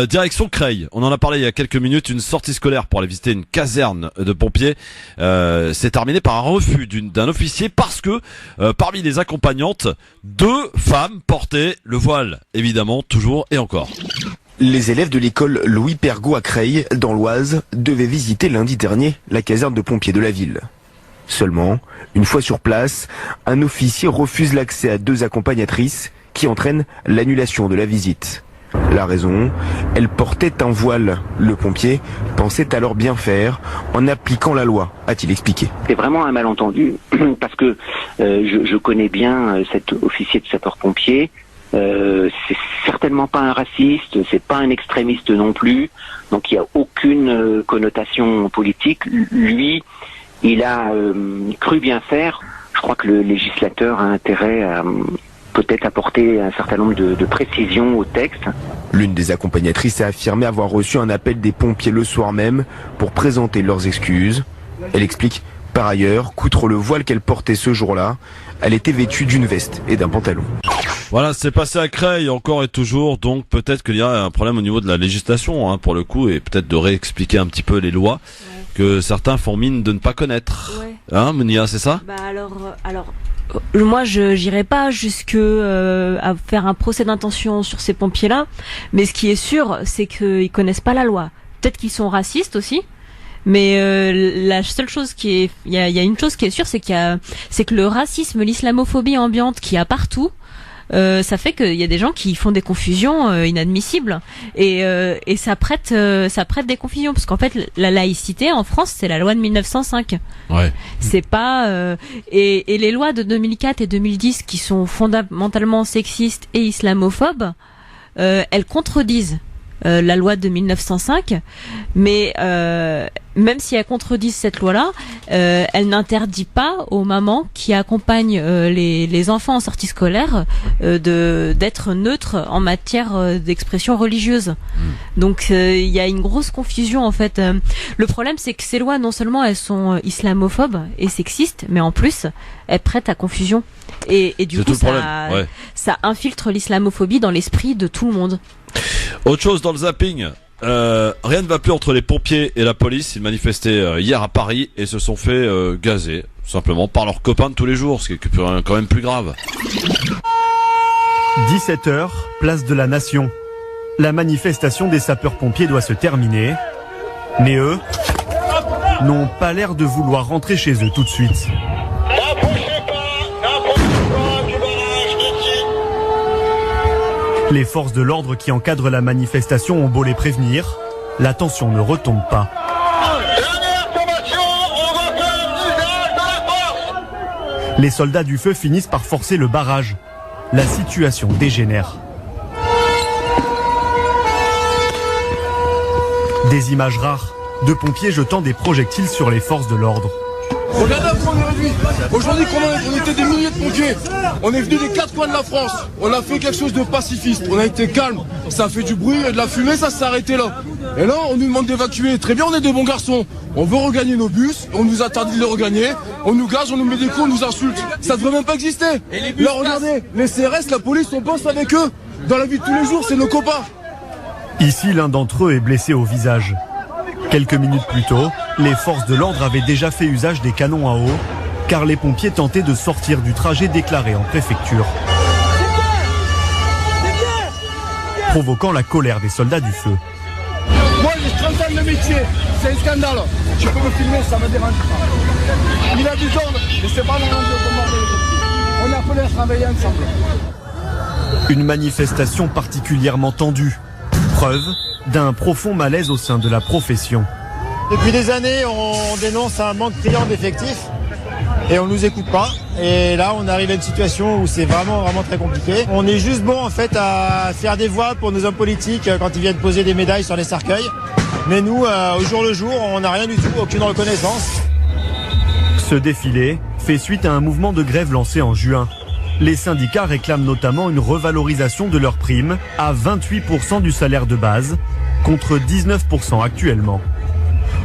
direction Creil. On en a parlé il y a quelques minutes, une sortie scolaire pour aller visiter une caserne de pompiers. C'est terminé par un refus d'un officier parce que parmi les accompagnantes, 2 femmes portaient le voile, évidemment, toujours et encore. Les élèves de l'école Louis Pergaud à Creil, dans l'Oise, devaient visiter lundi dernier la caserne de pompiers de la ville. Seulement, une fois sur place, un officier refuse l'accès à 2 accompagnatrices qui entraîne l'annulation de la visite. La raison, elle portait un voile. Le pompier pensait alors bien faire en appliquant la loi, a-t-il expliqué. C'est vraiment un malentendu parce que je connais bien cet officier de sapeur-pompier. C'est certainement pas un raciste, c'est pas un extrémiste non plus, donc il n'y a aucune connotation politique. Lui, il a cru bien faire. Je crois que le législateur a intérêt à peut-être apporter un certain nombre de précisions au texte. L'une des accompagnatrices a affirmé avoir reçu un appel des pompiers le soir même pour présenter leurs excuses. Elle explique par ailleurs qu'outre le voile qu'elle portait ce jour-là, elle était vêtue d'une veste et d'un pantalon. Voilà, c'est passé à Creil encore et toujours, donc peut-être qu'il y a un problème au niveau de la législation, pour le coup, et peut-être de réexpliquer un petit peu les lois que certains font mine de ne pas connaître. Hein, Mounia, c'est ça? Bah alors, moi je j'irai pas jusque à faire un procès d'intention sur ces pompiers-là, mais ce qui est sûr, c'est qu'ils connaissent pas la loi. Peut-être qu'ils sont racistes aussi. Mais la seule chose il y a une chose qui est sûre, c'est que le racisme, l'islamophobie ambiante qu'il y a partout, ça fait qu'il y a des gens qui font des confusions inadmissibles et ça prête des confusions parce qu'en fait la laïcité en France c'est la loi de 1905. Ouais. C'est pas et les lois de 2004 et 2010 qui sont fondamentalement sexistes et islamophobes, elles contredisent la loi de 1905, mais même si elle contredit cette loi-là, elle n'interdit pas aux mamans qui accompagnent les enfants en sortie scolaire d'être neutres en matière d'expression religieuse. Donc il y a une grosse confusion en fait. Le problème c'est que ces lois non seulement elles sont islamophobes et sexistes, mais en plus elles prêtent à confusion. Et du coup ça infiltre l'islamophobie dans l'esprit de tout le monde. Autre chose dans le zapping, rien ne va plus entre les pompiers et la police. Ils manifestaient hier à Paris et se sont fait gazer, simplement par leurs copains de tous les jours, ce qui est quand même plus grave. 17h, place de la Nation. La manifestation des sapeurs-pompiers doit se terminer, mais eux n'ont pas l'air de vouloir rentrer chez eux tout de suite. Les forces de l'ordre qui encadrent la manifestation ont beau les prévenir, la tension ne retombe pas. Les soldats du feu finissent par forcer le barrage. La situation dégénère. Des images rares de pompiers jetant des projectiles sur les forces de l'ordre. Regardez à quoi on est réduit. Aujourd'hui, on était des milliers de pompiers. On est venus des 4 coins de la France. On a fait quelque chose de pacifiste. On a été calme. Ça a fait du bruit et de la fumée, ça s'est arrêté là. Et là, on nous demande d'évacuer. Très bien, on est des bons garçons. On veut regagner nos bus. On nous interdit de les regagner. On nous gage, on nous met des coups, on nous insulte. Ça devrait même pas exister. Là, regardez, les CRS, la police, on bosse avec eux. Dans la vie de tous les jours, c'est nos copains. Ici, l'un d'entre eux est blessé au visage. Quelques minutes plus tôt, les forces de l'ordre avaient déjà fait usage des canons à eau, car les pompiers tentaient de sortir du trajet déclaré en préfecture, provoquant la colère des soldats du feu. Moi, j'ai 30 ans de métier, c'est un scandale. Tu peux me filmer, ça me dérange pas. Il a du ordre, mais c'est pas normal de commander les pompiers. On a appelé à travailler ensemble. Une manifestation particulièrement tendue, preuve d'un profond malaise au sein de la profession. Depuis des années, on dénonce un manque criant d'effectifs et on nous écoute pas. Et là, on arrive à une situation où c'est vraiment très compliqué. On est juste bon en fait à faire des voix pour nos hommes politiques quand ils viennent poser des médailles sur les cercueils. Mais nous, au jour le jour, on n'a rien du tout, aucune reconnaissance. Ce défilé fait suite à un mouvement de grève lancé en juin. Les syndicats réclament notamment une revalorisation de leurs primes à 28% du salaire de base, contre 19% actuellement.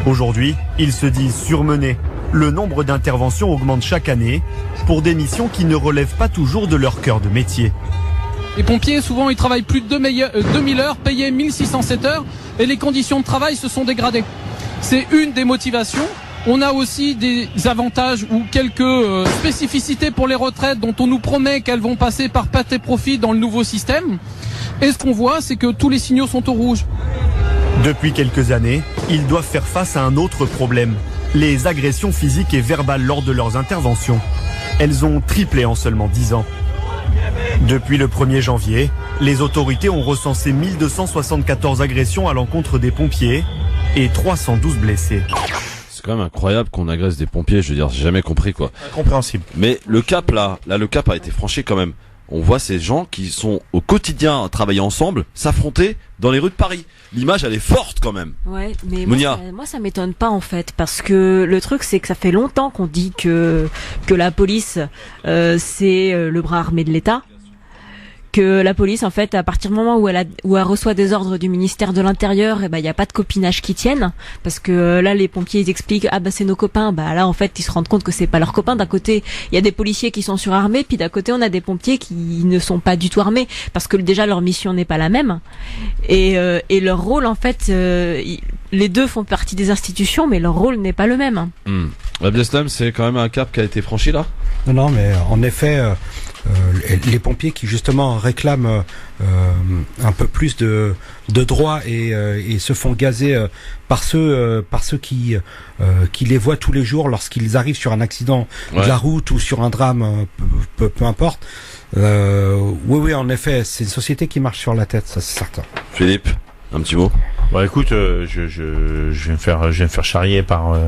Aujourd'hui, ils se disent surmenés. Le nombre d'interventions augmente chaque année pour des missions qui ne relèvent pas toujours de leur cœur de métier. Les pompiers, souvent, ils travaillent plus de 2000 heures, payés 1607 heures, et les conditions de travail se sont dégradées. C'est une des motivations. On a aussi des avantages ou quelques spécificités pour les retraites dont on nous promet qu'elles vont passer par perte et profit dans le nouveau système. Et ce qu'on voit, c'est que tous les signaux sont au rouge. Depuis quelques années, ils doivent faire face à un autre problème. Les agressions physiques et verbales lors de leurs interventions. Elles ont triplé en seulement 10 ans. Depuis le 1er janvier, les autorités ont recensé 1274 agressions à l'encontre des pompiers et 312 blessés. C'est quand même incroyable qu'on agresse des pompiers, je veux dire, j'ai jamais compris quoi. Incompréhensible. Mais le cap là, le cap a été franchi quand même. On voit ces gens qui sont au quotidien à travailler ensemble, s'affronter dans les rues de Paris. L'image elle est forte quand même. Ouais, mais moi ça m'étonne pas en fait, parce que le truc c'est que ça fait longtemps qu'on dit que la police c'est le bras armé de l'État. Que la police, en fait, à partir du moment où elle reçoit des ordres du ministère de l'Intérieur, il y a pas de copinage qui tienne, parce que là les pompiers ils expliquent c'est nos copains, là en fait ils se rendent compte que c'est pas leurs copains. D'un côté il y a des policiers qui sont surarmés, puis d'un côté on a des pompiers qui ne sont pas du tout armés, parce que déjà leur mission n'est pas la même, et leur rôle en fait les deux font partie des institutions, mais leur rôle n'est pas le même. Abdeslam, c'est quand même un cap qui a été franchi là. Non, mais en effet, les pompiers qui justement réclament un peu plus de droits et se font gazer par ceux qui les voient tous les jours lorsqu'ils arrivent sur un accident de la route ou sur un drame, peu importe. Oui, en effet, c'est une société qui marche sur la tête, ça c'est certain. Philippe, un petit mot. Bon, écoute, je vais me faire charrier par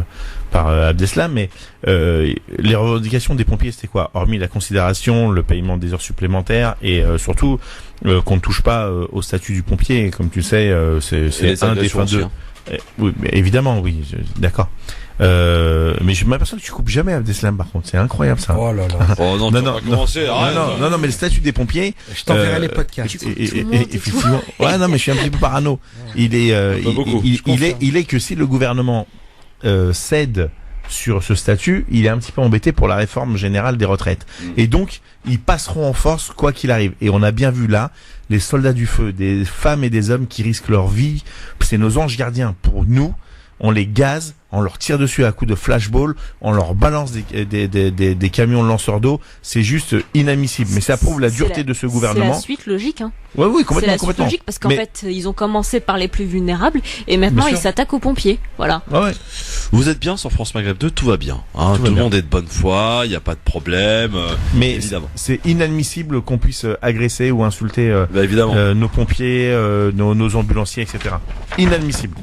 Abdeslam, mais les revendications des pompiers, c'était quoi? Hormis la considération, le paiement des heures supplémentaires et surtout qu'on ne touche pas au statut du pompier, comme tu sais, c'est un des fins de. Oui, mais évidemment, oui, d'accord. Mais je m'aperçois que tu coupes jamais Abdeslam, par contre, c'est incroyable ça. Oh là là. Oh non, non, non, mais le statut des pompiers. Je t'enverrai les podcasts. Effectivement. Ouais, non, mais je suis un petit peu parano. Il est que si le gouvernement cède sur ce statut, il est un petit peu embêté pour la réforme générale des retraites. Et donc, ils passeront en force quoi qu'il arrive. Et on a bien vu là les soldats du feu, des femmes et des hommes qui risquent leur vie. C'est nos anges gardiens. Pour nous, on les gaze, on leur tire dessus à coups de flashball, on leur balance des camions lanceurs d'eau. C'est juste inadmissible. Mais ça prouve la dureté de ce gouvernement. C'est la suite logique, hein. Oui, complètement. C'est la suite logique parce qu'en fait, ils ont commencé par les plus vulnérables et maintenant ils s'attaquent aux pompiers. Voilà. Ouais. Vous êtes bien sur France Maghreb 2, tout va bien. Hein, tout le monde est de bonne foi, il n'y a pas de problème. Mais évidemment, c'est inadmissible qu'on puisse agresser ou insulter nos pompiers, nos ambulanciers, etc. Inadmissible.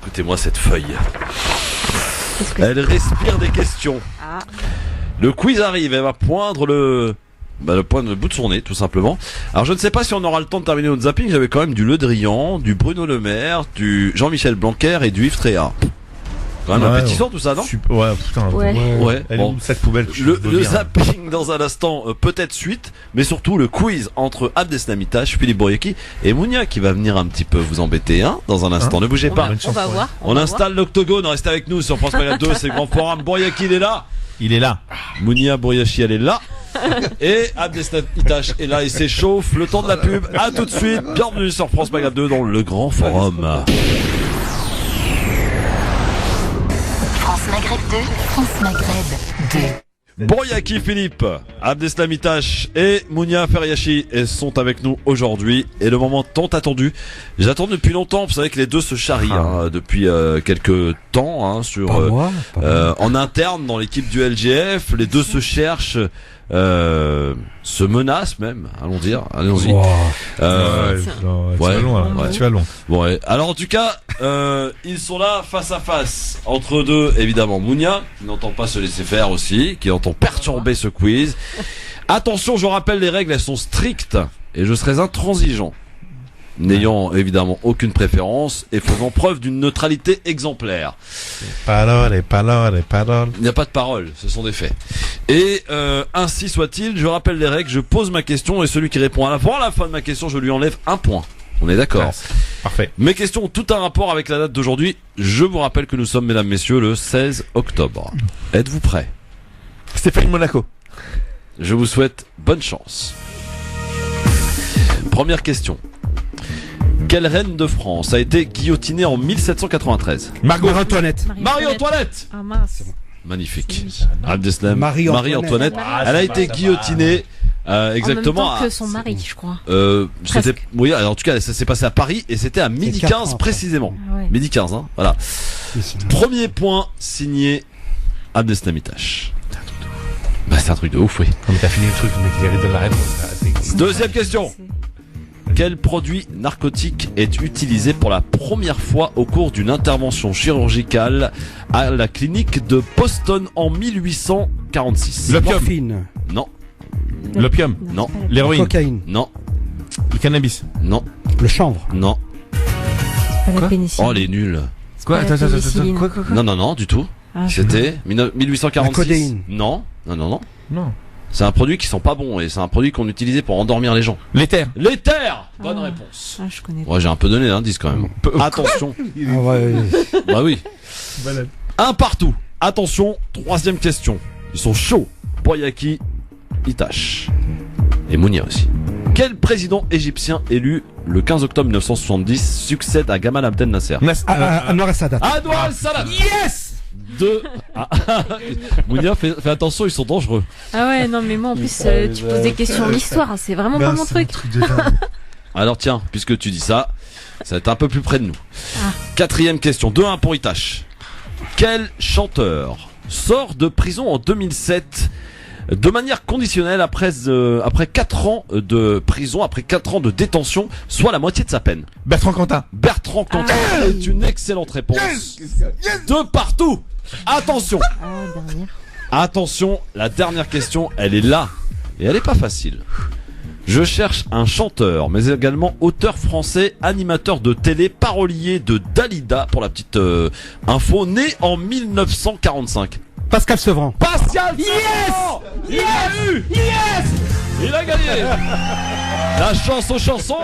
Écoutez-moi cette feuille. Elle respire des questions. Le quiz arrive, elle va poindre le bout de son nez, tout simplement. Alors je ne sais pas si on aura le temps de terminer notre zapping. J'avais quand même du Le Drian, du Bruno Le Maire, du Jean-Michel Blanquer et du Yves Tréhard. Quand même appétissant tout ça, non? Ouais, putain. Ouais. Bon, cette poubelle. Le zapping dans un instant, peut-être suite, mais surtout le quiz entre Abdeslam Itache, Philippe Bouriaki et Mounia qui va venir un petit peu vous embêter, hein, dans un instant. Ne bougez pas. On va voir. On installe l'octogone, restez avec nous sur France Maghreb 2, c'est le grand forum. Bouriaki, il est là. Il est là. Mounia Bouriachi, elle est là. Et Abdeslam Itache est là, il s'échauffe. Le temps de la pub. À tout de suite. Bienvenue sur France Maghreb 2 dans le grand forum. France Maghreb 2, France Maghreb 2. Bouriaki Philippe, Abdeslam Itache et Mounia Feriachi sont avec nous aujourd'hui. Et le moment tant attendu. J'attends depuis longtemps. Vous savez que les deux se charrient depuis quelques temps en interne dans l'équipe du LGF. Les deux se cherchent. Se menacent même, allons-y. Tu vas loin. Bon, ouais. Alors en tout cas, ils sont là face à face entre deux, évidemment. Mounia, qui n'entend pas se laisser faire aussi, qui entend perturber ce quiz. Attention, je rappelle les règles, elles sont strictes et je serai intransigeant, n'ayant évidemment aucune préférence et faisant preuve d'une neutralité exemplaire. Parole. Il n'y a pas de parole, ce sont des faits. Et ainsi soit-il, je rappelle les règles, je pose ma question et celui qui répond à la fin de ma question, je lui enlève un point. On est d'accord? Parfait. Mes questions ont tout un rapport avec la date d'aujourd'hui. Je vous rappelle que nous sommes, mesdames, messieurs, le 16 octobre. Êtes-vous prêts? Stéphane Monaco. Je vous souhaite bonne chance. Première question. Quelle reine de France a été guillotinée en 1793? Marie-Antoinette. Marie-Antoinette. Ah mince. Magnifique. Abdeslam. Marie-Antoinette. Elle a été guillotinée exactement en même temps que son mari, je crois. C'était, oui, alors, en tout cas, ça s'est passé à Paris et c'était à midi 15 précisément. Ouais. Midi 15, hein, voilà. Premier point signé Abdeslam Itache. Bah, c'est un truc de ouf, oui. Mais t'as fini le truc, le mec il arrive de la réponse. Deuxième question. Quel produit narcotique est utilisé pour la première fois au cours d'une intervention chirurgicale à la clinique de Boston en 1846? L'opium. Non. L'opium. Non. L'héroïne. Cocaïne. Non. Le cannabis. Non. Le chanvre. Non. C'est pas la pénicilline. Oh, les nuls. Quoi? Attends. Quoi? Non, du tout. C'était 1846. La codéine. Non. Non. C'est un produit qui sont pas bons et c'est un produit qu'on utilisait pour endormir les gens. L'éther. Bonne réponse. Je connais pas. Ouais, j'ai un peu donné l'indice quand même. Attention. Bah oui. Malade. Un partout. Attention, troisième question. Ils sont chauds. Bouriaki, Itache et Mounia aussi. Quel président égyptien élu le 15 octobre 1970 succède à Gamal Abdel Nasser? Anwar el-Sadat. Anwar el-Sadat. Yes. Mounia, fais attention, ils sont dangereux. Ah ouais, non mais moi en plus tu poses des questions d'histoire, c'est vraiment pas mon truc. Alors tiens, puisque tu dis ça, ça va être un peu plus près de nous. 4e question, 2-1 pour Itache. Quel chanteur sort de prison en 2007 de manière conditionnelle après 4 ans de prison, après 4 ans de détention, soit la moitié de sa peine? Bertrand Cantat. Bertrand Cantat est une excellente réponse. De partout. Attention. Attention, la dernière question, elle est là. Et elle est pas facile. Je cherche un chanteur, mais également auteur français, animateur de télé, parolier de Dalida, pour la petite info, né en 1945. Pascal Sevran. Pascal Sevran. Il a eu. Yes. Il a gagné. La chance aux chansons.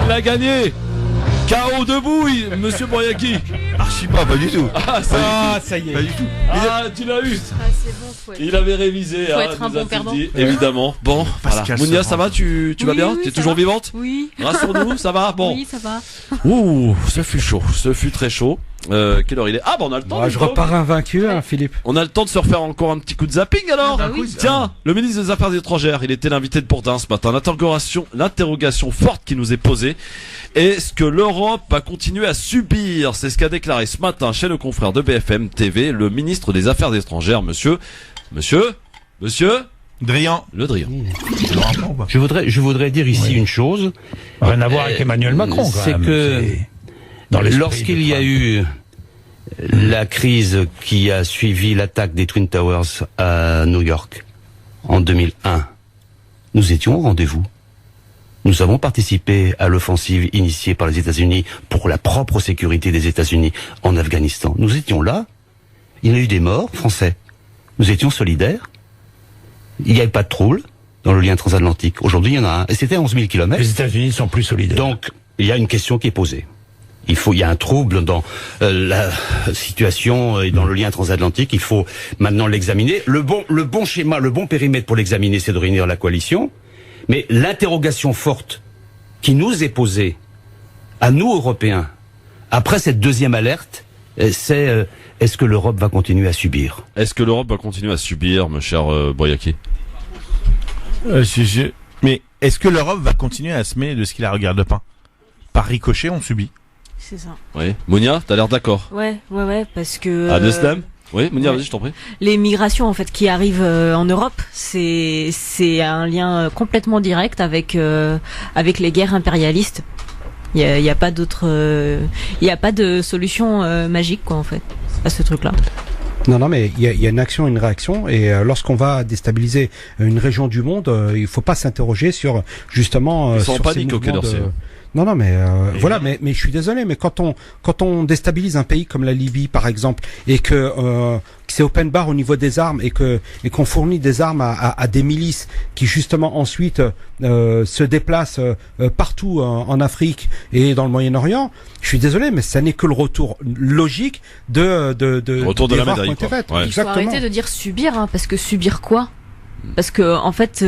Il a gagné. KO debout, monsieur Boyaki. Archi pas du tout. Ça y est. Pas du tout. Tu l'as eu. C'est bon, Il avait révisé. Faut être un bon perdant. Évidemment. Bon, voilà. Mounia, ça va? Tu vas bien? T'es toujours vivante? Oui. Rassure-nous, ça va? Bon. Oui, ça va. Ouh, ce fut chaud. Ce fut très chaud. Quelle heure il est? Ah bah on a le temps. Je repars invaincu, Philippe. On a le temps de se refaire encore un petit coup de zapping alors. Tiens, le ministre des Affaires étrangères, il était l'invité de Bourdin ce matin. L'interrogation forte qui nous est posée: est-ce que l'Europe va continuer à subir? C'est ce qu'a déclaré ce matin chez le confrère de BFM TV le ministre des Affaires étrangères, monsieur Drian. Le Drian. Je voudrais dire ici une chose. Rien à voir avec Emmanuel Macron, quand c'est même. que lorsqu'il y a eu la crise qui a suivi l'attaque des Twin Towers à New York en 2001, nous étions au rendez-vous. Nous avons participé à l'offensive initiée par les États-Unis pour la propre sécurité des États-Unis en Afghanistan. Nous étions là. Il y a eu des morts français. Nous étions solidaires. Il n'y avait pas de trouble dans le lien transatlantique. Aujourd'hui, il y en a un. Et c'était à 11 000 km. Les États-Unis sont plus solidaires. Donc, il y a une question qui est posée. Il y a un trouble dans la situation et dans le lien transatlantique. Il faut maintenant l'examiner. Le bon schéma, le bon périmètre pour l'examiner, c'est de réunir la coalition. Mais l'interrogation forte qui nous est posée, à nous Européens, après cette deuxième alerte, c'est est-ce que l'Europe va continuer à subir? Est-ce que l'Europe va continuer à subir, mon cher Boyaki? Mais est-ce que l'Europe va continuer à semer de ce qu'il a regard de pain? Par ricochet, on subit. C'est ça. Oui. Mounia, t'as l'air d'accord? Ouais, parce que... Adeslam? Oui, Mounia, vas-y, je t'en prie. Les migrations en fait qui arrivent en Europe, c'est un lien complètement direct avec les guerres impérialistes. Il y a pas d'autre, il y a pas de solution magique quoi en fait à ce truc-là. Non, mais il y a une action, une réaction, et lorsqu'on va déstabiliser une région du monde, il faut pas s'interroger sur justement. Ils sont en panique au Quai d'Orsay. Non, mais voilà, mais je suis désolé, mais quand on déstabilise un pays comme la Libye par exemple, et que c'est open bar au niveau des armes, et qu'on fournit des armes à des milices qui justement ensuite se déplacent partout en Afrique et dans le Moyen-Orient, je suis désolé, mais ça n'est que le retour logique de retour de la médaille. Ouais. Il faut arrêter de dire subir, parce que subir quoi? Parce que en fait,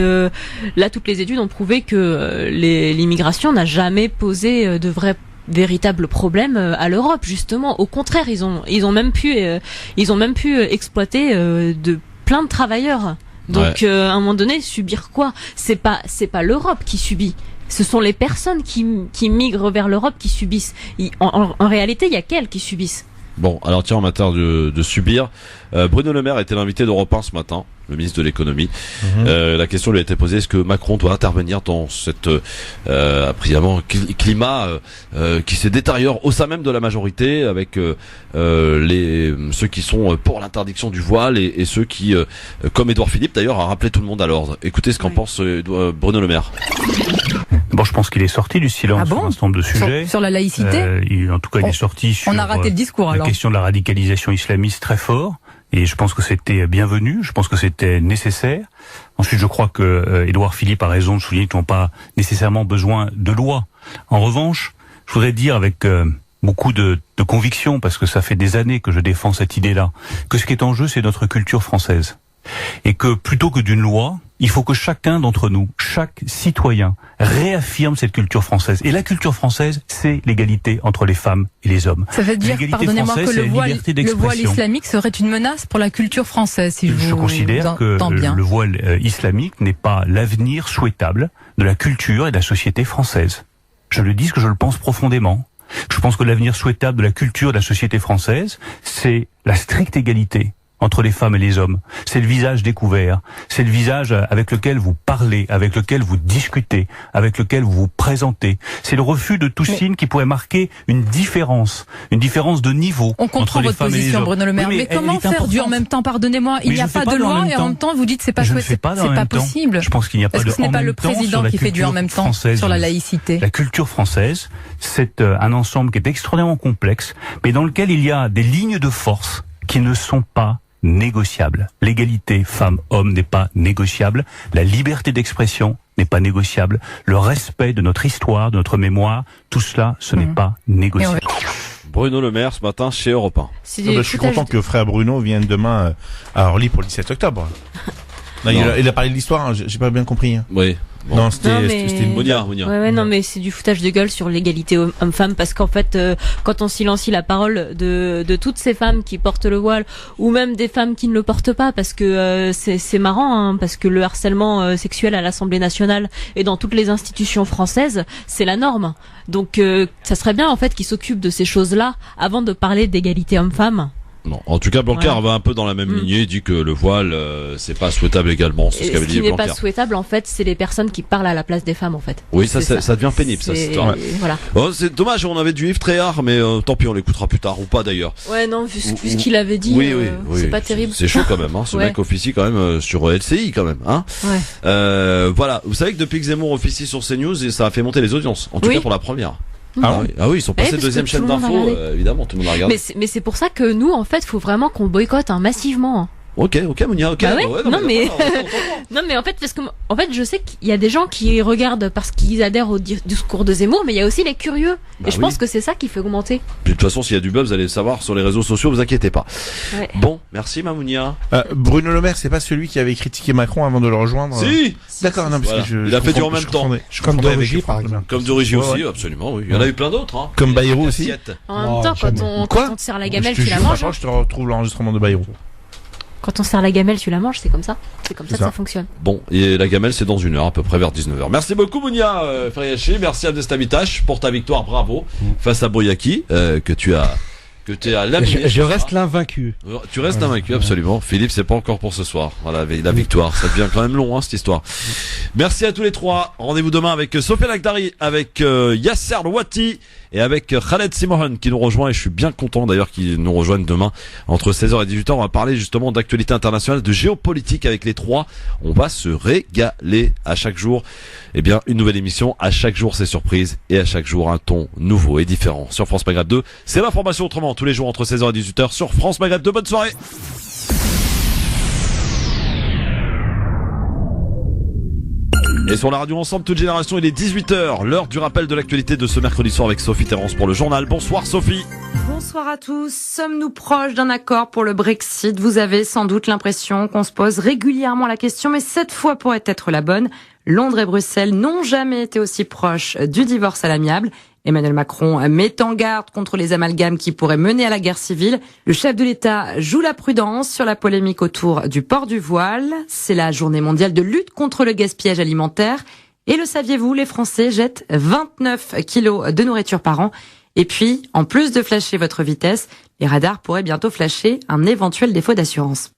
là, toutes les études ont prouvé que l'immigration n'a jamais posé de véritables problèmes à l'Europe. Justement, au contraire, ils ont même pu exploiter de plein de travailleurs. Donc, à un moment donné, subir quoi? C'est pas l'Europe qui subit. Ce sont les personnes qui migrent vers l'Europe qui subissent. En réalité, il y a qu'elles qui subissent. Bon, alors tiens, en matière de subir, Bruno Le Maire était l'invité d'Europe 1 ce matin, le ministre de l'économie. La question lui a été posée: est-ce que Macron doit intervenir dans cette climat qui se détériore au sein même de la majorité, avec ceux qui sont pour l'interdiction du voile et ceux qui, comme Édouard Philippe d'ailleurs, a rappelé tout le monde à l'ordre. Écoutez ce qu'en pense Bruno Le Maire. Bon, je pense qu'il est sorti du silence sur un certain nombre de sujets. Sur la laïcité en tout cas, il est sorti sur on a raté le discours, la question de la radicalisation islamiste très fort. Et je pense que c'était bienvenu, je pense que c'était nécessaire. Ensuite, je crois que Édouard Philippe a raison de souligner qu'ils n'ont pas nécessairement besoin de loi. En revanche, je voudrais dire avec beaucoup de conviction, parce que ça fait des années que je défends cette idée-là, que ce qui est en jeu, c'est notre culture française. Et que plutôt que d'une loi, il faut que chacun d'entre nous, chaque citoyen, réaffirme cette culture française. Et la culture française, c'est l'égalité entre les femmes et les hommes. Ça veut dire, pardonnez-moi, que le voile islamique serait une menace pour la culture française, si je considère que le voile islamique n'est pas l'avenir souhaitable de la culture et de la société française. Je le dis parce que je le pense profondément. Je pense que l'avenir souhaitable de la culture et de la société française, c'est la stricte égalité entre les femmes et les hommes. C'est le visage découvert, c'est le visage avec lequel vous parlez, avec lequel vous discutez, avec lequel vous vous présentez. C'est le refus de tout signe qui pourrait marquer une différence de niveau entre les femmes et les hommes. On comprend votre position, Bruno Le Maire, mais comment faire du en même temps? Pardonnez-moi, il n'y a pas de loi et en même temps vous dites c'est pas possible. Je pense qu'il n'y a pas de en même temps. Est-ce que ce n'est pas le président qui fait du en même temps sur la laïcité? La culture française, c'est un ensemble qui est extraordinairement complexe, mais dans lequel il y a des lignes de force qui ne sont pas négociable. L'égalité femmes-hommes n'est pas négociable. La liberté d'expression n'est pas négociable. Le respect de notre histoire, de notre mémoire, tout cela, ce n'est pas négociable. Bruno Le Maire ce matin chez Europe 1. Je suis content que frère Bruno vienne demain à Orly pour le 17 octobre. Non, il a parlé de l'histoire, j'ai pas bien compris. Oui. Bon. Non, c'était une Monia. Ouais, non, mais c'est du foutage de gueule sur l'égalité homme-femme, parce qu'en fait, quand on silencie la parole de toutes ces femmes qui portent le voile, ou même des femmes qui ne le portent pas, parce que c'est marrant, hein, parce que le harcèlement sexuel à l'Assemblée nationale et dans toutes les institutions françaises, c'est la norme. Donc, ça serait bien en fait qu'ils s'occupent de ces choses-là avant de parler d'égalité homme-femme. Non. En tout cas, Blanquer va un peu dans la même lignée. Il dit que le voile, c'est pas souhaitable également. C'est ce qu'avait dit Blanquer. Ce qui n'est pas souhaitable, en fait, c'est les personnes qui parlent à la place des femmes, en fait. Oui, ça devient pénible, ça. Voilà. Oh, c'est dommage, on avait du Yves Tréhard, mais tant pis, on l'écoutera plus tard, ou pas d'ailleurs. Ouais, non, vu ce qu'il avait dit, c'est pas terrible. C'est chaud quand même, hein. Ce mec officie quand même sur LCI, quand même, hein. Ouais. Voilà. Vous savez que depuis que Zemmour officie sur CNews, ça a fait monter les audiences. En tout cas pour la première. Ah oui, ils sont passés deuxième chaîne d'info, évidemment, tout le monde a regardé. Mais c'est pour ça que nous, en fait, faut vraiment qu'on boycotte massivement. Ok, Monia, ok. Bah ouais, non mais en fait, parce que je sais qu'il y a des gens qui regardent parce qu'ils adhèrent au discours de Zemmour, mais il y a aussi les curieux. Et je pense que c'est ça qui fait augmenter. Puis, de toute façon, s'il y a du buzz, vous allez le savoir sur les réseaux sociaux, vous inquiétez pas. Ouais. Bon, merci Mamounia. Bruno Le Maire, c'est pas celui qui avait critiqué Macron avant de le rejoindre? Si. D'accord, non, parce que il a fait du en même temps. Comme de Rugy, par exemple. Comme de Rugy aussi, absolument, oui. Il y en a eu plein d'autres, hein. Comme Bayrou aussi. En même temps, quand on te sert la gamelle, tu la manges. Je te retrouve l'enregistrement de Bayrou. Quand on sert la gamelle, tu la manges, c'est comme ça. C'est comme ça que ça fonctionne. Bon, et la gamelle, c'est dans 1 heure, à peu près vers 19h. Merci beaucoup, Mounia Friachi. Merci à Destamitash pour ta victoire, bravo, face à Boyaki, que tu as laminé. Je reste l'invaincu. Tu restes invaincu, absolument. Philippe, c'est pas encore pour ce soir. Voilà, la victoire. Ça devient quand même long, hein, cette histoire. Merci à tous les trois. Rendez-vous demain avec Sophie Lagdari, avec Yasser Louati et avec Khaled Simohan qui nous rejoint, et je suis bien content d'ailleurs qu'ils nous rejoignent demain entre 16h et 18h. On va parler justement d'actualité internationale, de géopolitique avec les trois. On va se régaler à chaque jour. Eh bien, une nouvelle émission. À chaque jour, c'est surprise, et à chaque jour, un ton nouveau et différent. Sur France Maghreb 2, c'est l'information autrement, tous les jours entre 16h et 18h sur France Maghreb 2. Bonne soirée. Et sur la radio Ensemble, toute génération, il est 18h, l'heure du rappel de l'actualité de ce mercredi soir avec Sophie Terrence pour le journal. Bonsoir Sophie. Bonsoir à tous. Sommes-nous proches d'un accord pour le Brexit? Vous avez sans doute l'impression qu'on se pose régulièrement la question, mais cette fois pourrait être la bonne. Londres et Bruxelles n'ont jamais été aussi proches du divorce à l'amiable. Emmanuel Macron met en garde contre les amalgames qui pourraient mener à la guerre civile. Le chef de l'État joue la prudence sur la polémique autour du port du voile. C'est la journée mondiale de lutte contre le gaspillage alimentaire. Et le saviez-vous, les Français jettent 29 kilos de nourriture par an. Et puis, en plus de flasher votre vitesse, les radars pourraient bientôt flasher un éventuel défaut d'assurance.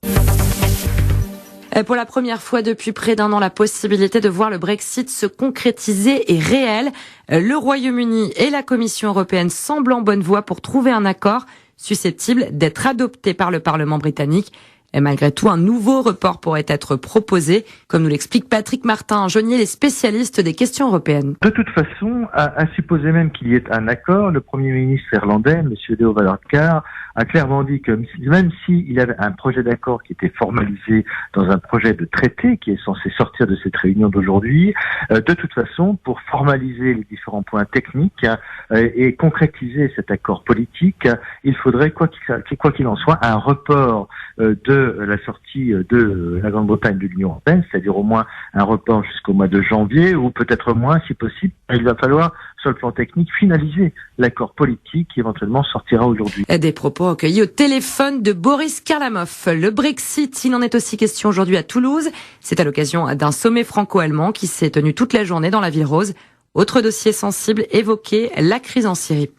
Pour la première fois depuis près d'1 an, la possibilité de voir le Brexit se concrétiser est réelle. Le Royaume-Uni et la Commission européenne semblent en bonne voie pour trouver un accord susceptible d'être adopté par le Parlement britannique. Et malgré tout, un nouveau report pourrait être proposé, comme nous l'explique Patrick Martin-Jeunier, les spécialistes des questions européennes. De toute façon, à supposer même qu'il y ait un accord, le Premier ministre irlandais, M. Leo Varadkar, a clairement dit que même s'il y avait un projet d'accord qui était formalisé dans un projet de traité qui est censé sortir de cette réunion d'aujourd'hui, de toute façon, pour formaliser les différents points techniques, et concrétiser cet accord politique, il faudrait, quoi qu'il en soit, un report de la sortie de la Grande-Bretagne de l'Union européenne, c'est-à-dire au moins un report jusqu'au mois de janvier, ou peut-être moins si possible. Il va falloir, sur le plan technique, finaliser l'accord politique qui éventuellement sortira aujourd'hui. Des propos recueillis au téléphone de Boris Karlamov. Le Brexit, il en est aussi question aujourd'hui à Toulouse. C'est à l'occasion d'un sommet franco-allemand qui s'est tenu toute la journée dans la Ville Rose. Autre dossier sensible évoqué, la crise en Syrie.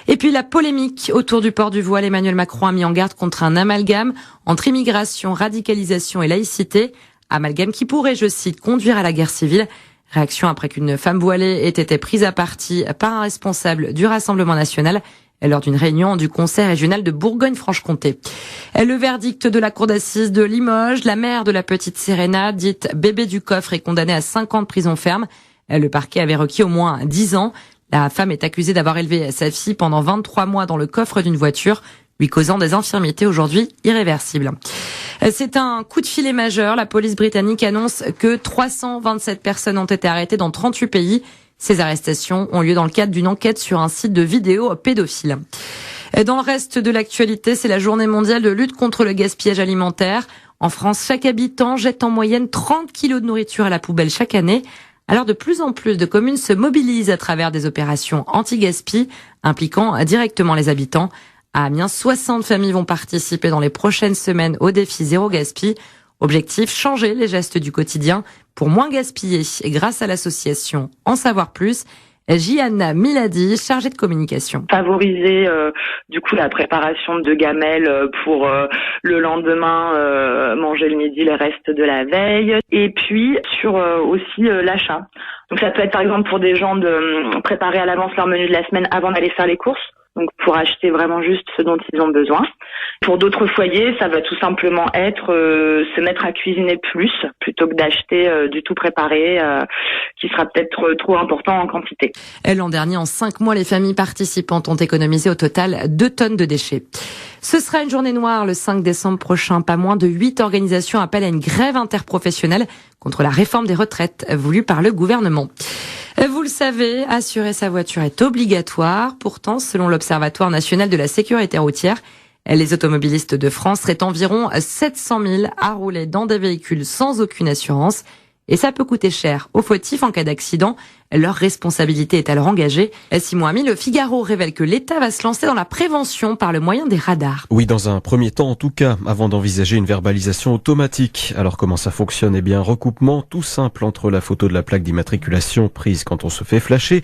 Et puis la polémique autour du port du voile. Emmanuel Macron a mis en garde contre un amalgame entre immigration, radicalisation et laïcité. Amalgame qui pourrait, je cite, conduire à la guerre civile. Réaction après qu'une femme voilée ait été prise à partie par un responsable du Rassemblement national lors d'une réunion du Conseil régional de Bourgogne-Franche-Comté. Le verdict de la cour d'assises de Limoges, la mère de la petite Serena, dite bébé du coffre, est condamnée à 5 ans de prison ferme. Le parquet avait requis au moins 10 ans. La femme est accusée d'avoir élevé sa fille pendant 23 mois dans le coffre d'une voiture, lui causant des infirmités aujourd'hui irréversibles. C'est un coup de filet majeur. La police britannique annonce que 327 personnes ont été arrêtées dans 38 pays. Ces arrestations ont lieu dans le cadre d'une enquête sur un site de vidéos pédophiles. Dans le reste de l'actualité, c'est la journée mondiale de lutte contre le gaspillage alimentaire. En France, chaque habitant jette en moyenne 30 kilos de nourriture à la poubelle chaque année. Alors de plus en plus de communes se mobilisent à travers des opérations anti-gaspi impliquant directement les habitants. À Amiens, 60 familles vont participer dans les prochaines semaines au défi Zéro Gaspi. Objectif, changer les gestes du quotidien pour moins gaspiller. Et grâce à l'association En Savoir Plus, Gianna Miladi, chargée de communication. Favoriser du coup la préparation de gamelles pour le lendemain, manger le midi les restes de la veille, et puis sur aussi l'achat. Donc ça peut être par exemple pour des gens de préparer à l'avance leur menu de la semaine avant d'aller faire les courses. Donc pour acheter vraiment juste ce dont ils ont besoin. Pour d'autres foyers, ça va tout simplement être se mettre à cuisiner plus plutôt que d'acheter du tout préparé qui sera peut-être trop important en quantité. L'an dernier, en 5 mois, les familles participantes ont économisé au total 2 tonnes de déchets. Ce sera une journée noire le 5 décembre prochain. Pas moins de 8 organisations appellent à une grève interprofessionnelle contre la réforme des retraites voulue par le gouvernement. Vous le savez, assurer sa voiture est obligatoire. Pourtant, selon l'Observatoire national de la sécurité routière, les automobilistes de France seraient environ 700 000 à rouler dans des véhicules sans aucune assurance. Et ça peut coûter cher aux fautifs en cas d'accident. Leur responsabilité est alors engagée. Simon Ami, le Figaro révèle que l'État va se lancer dans la prévention par le moyen des radars. Oui, dans un premier temps en tout cas, avant d'envisager une verbalisation automatique. Alors comment ça fonctionne ? Eh bien, recoupement tout simple entre la photo de la plaque d'immatriculation prise quand on se fait flasher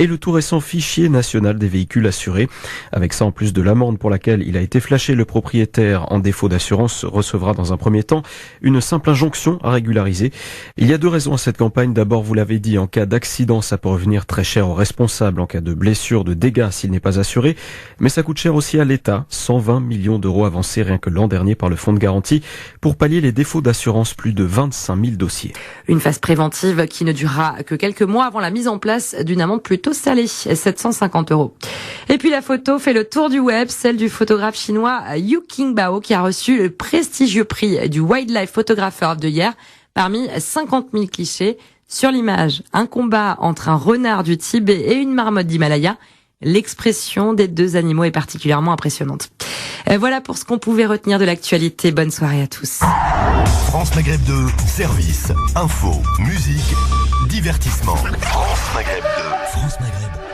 et le tout récent fichier national des véhicules assurés. Avec ça, en plus de l'amende pour laquelle il a été flashé, le propriétaire en défaut d'assurance recevra dans un premier temps une simple injonction à régulariser. Il y a 2 raisons à cette campagne. D'abord, vous l'avez dit, en cas d'accident, ça peut revenir très cher aux responsables en cas de blessure, de dégâts s'il n'est pas assuré. Mais ça coûte cher aussi à l'État. 120 millions d'euros avancés rien que l'an dernier par le fonds de garantie pour pallier les défauts d'assurance. Plus de 25 000 dossiers. Une phase préventive qui ne durera que quelques mois avant la mise en place d'une amende plutôt salée, 750 €. Et puis la photo fait le tour du web, celle du photographe chinois Yu Qingbao qui a reçu le prestigieux prix du Wildlife Photographer of the Year parmi 50 000 clichés. Sur l'image, un combat entre un renard du Tibet et une marmotte d'Himalaya. L'expression des 2 animaux est particulièrement impressionnante. Voilà pour ce qu'on pouvait retenir de l'actualité. Bonne soirée à tous. France Maghreb 2, service, info, musique, divertissement. France Maghreb 2. France Maghreb.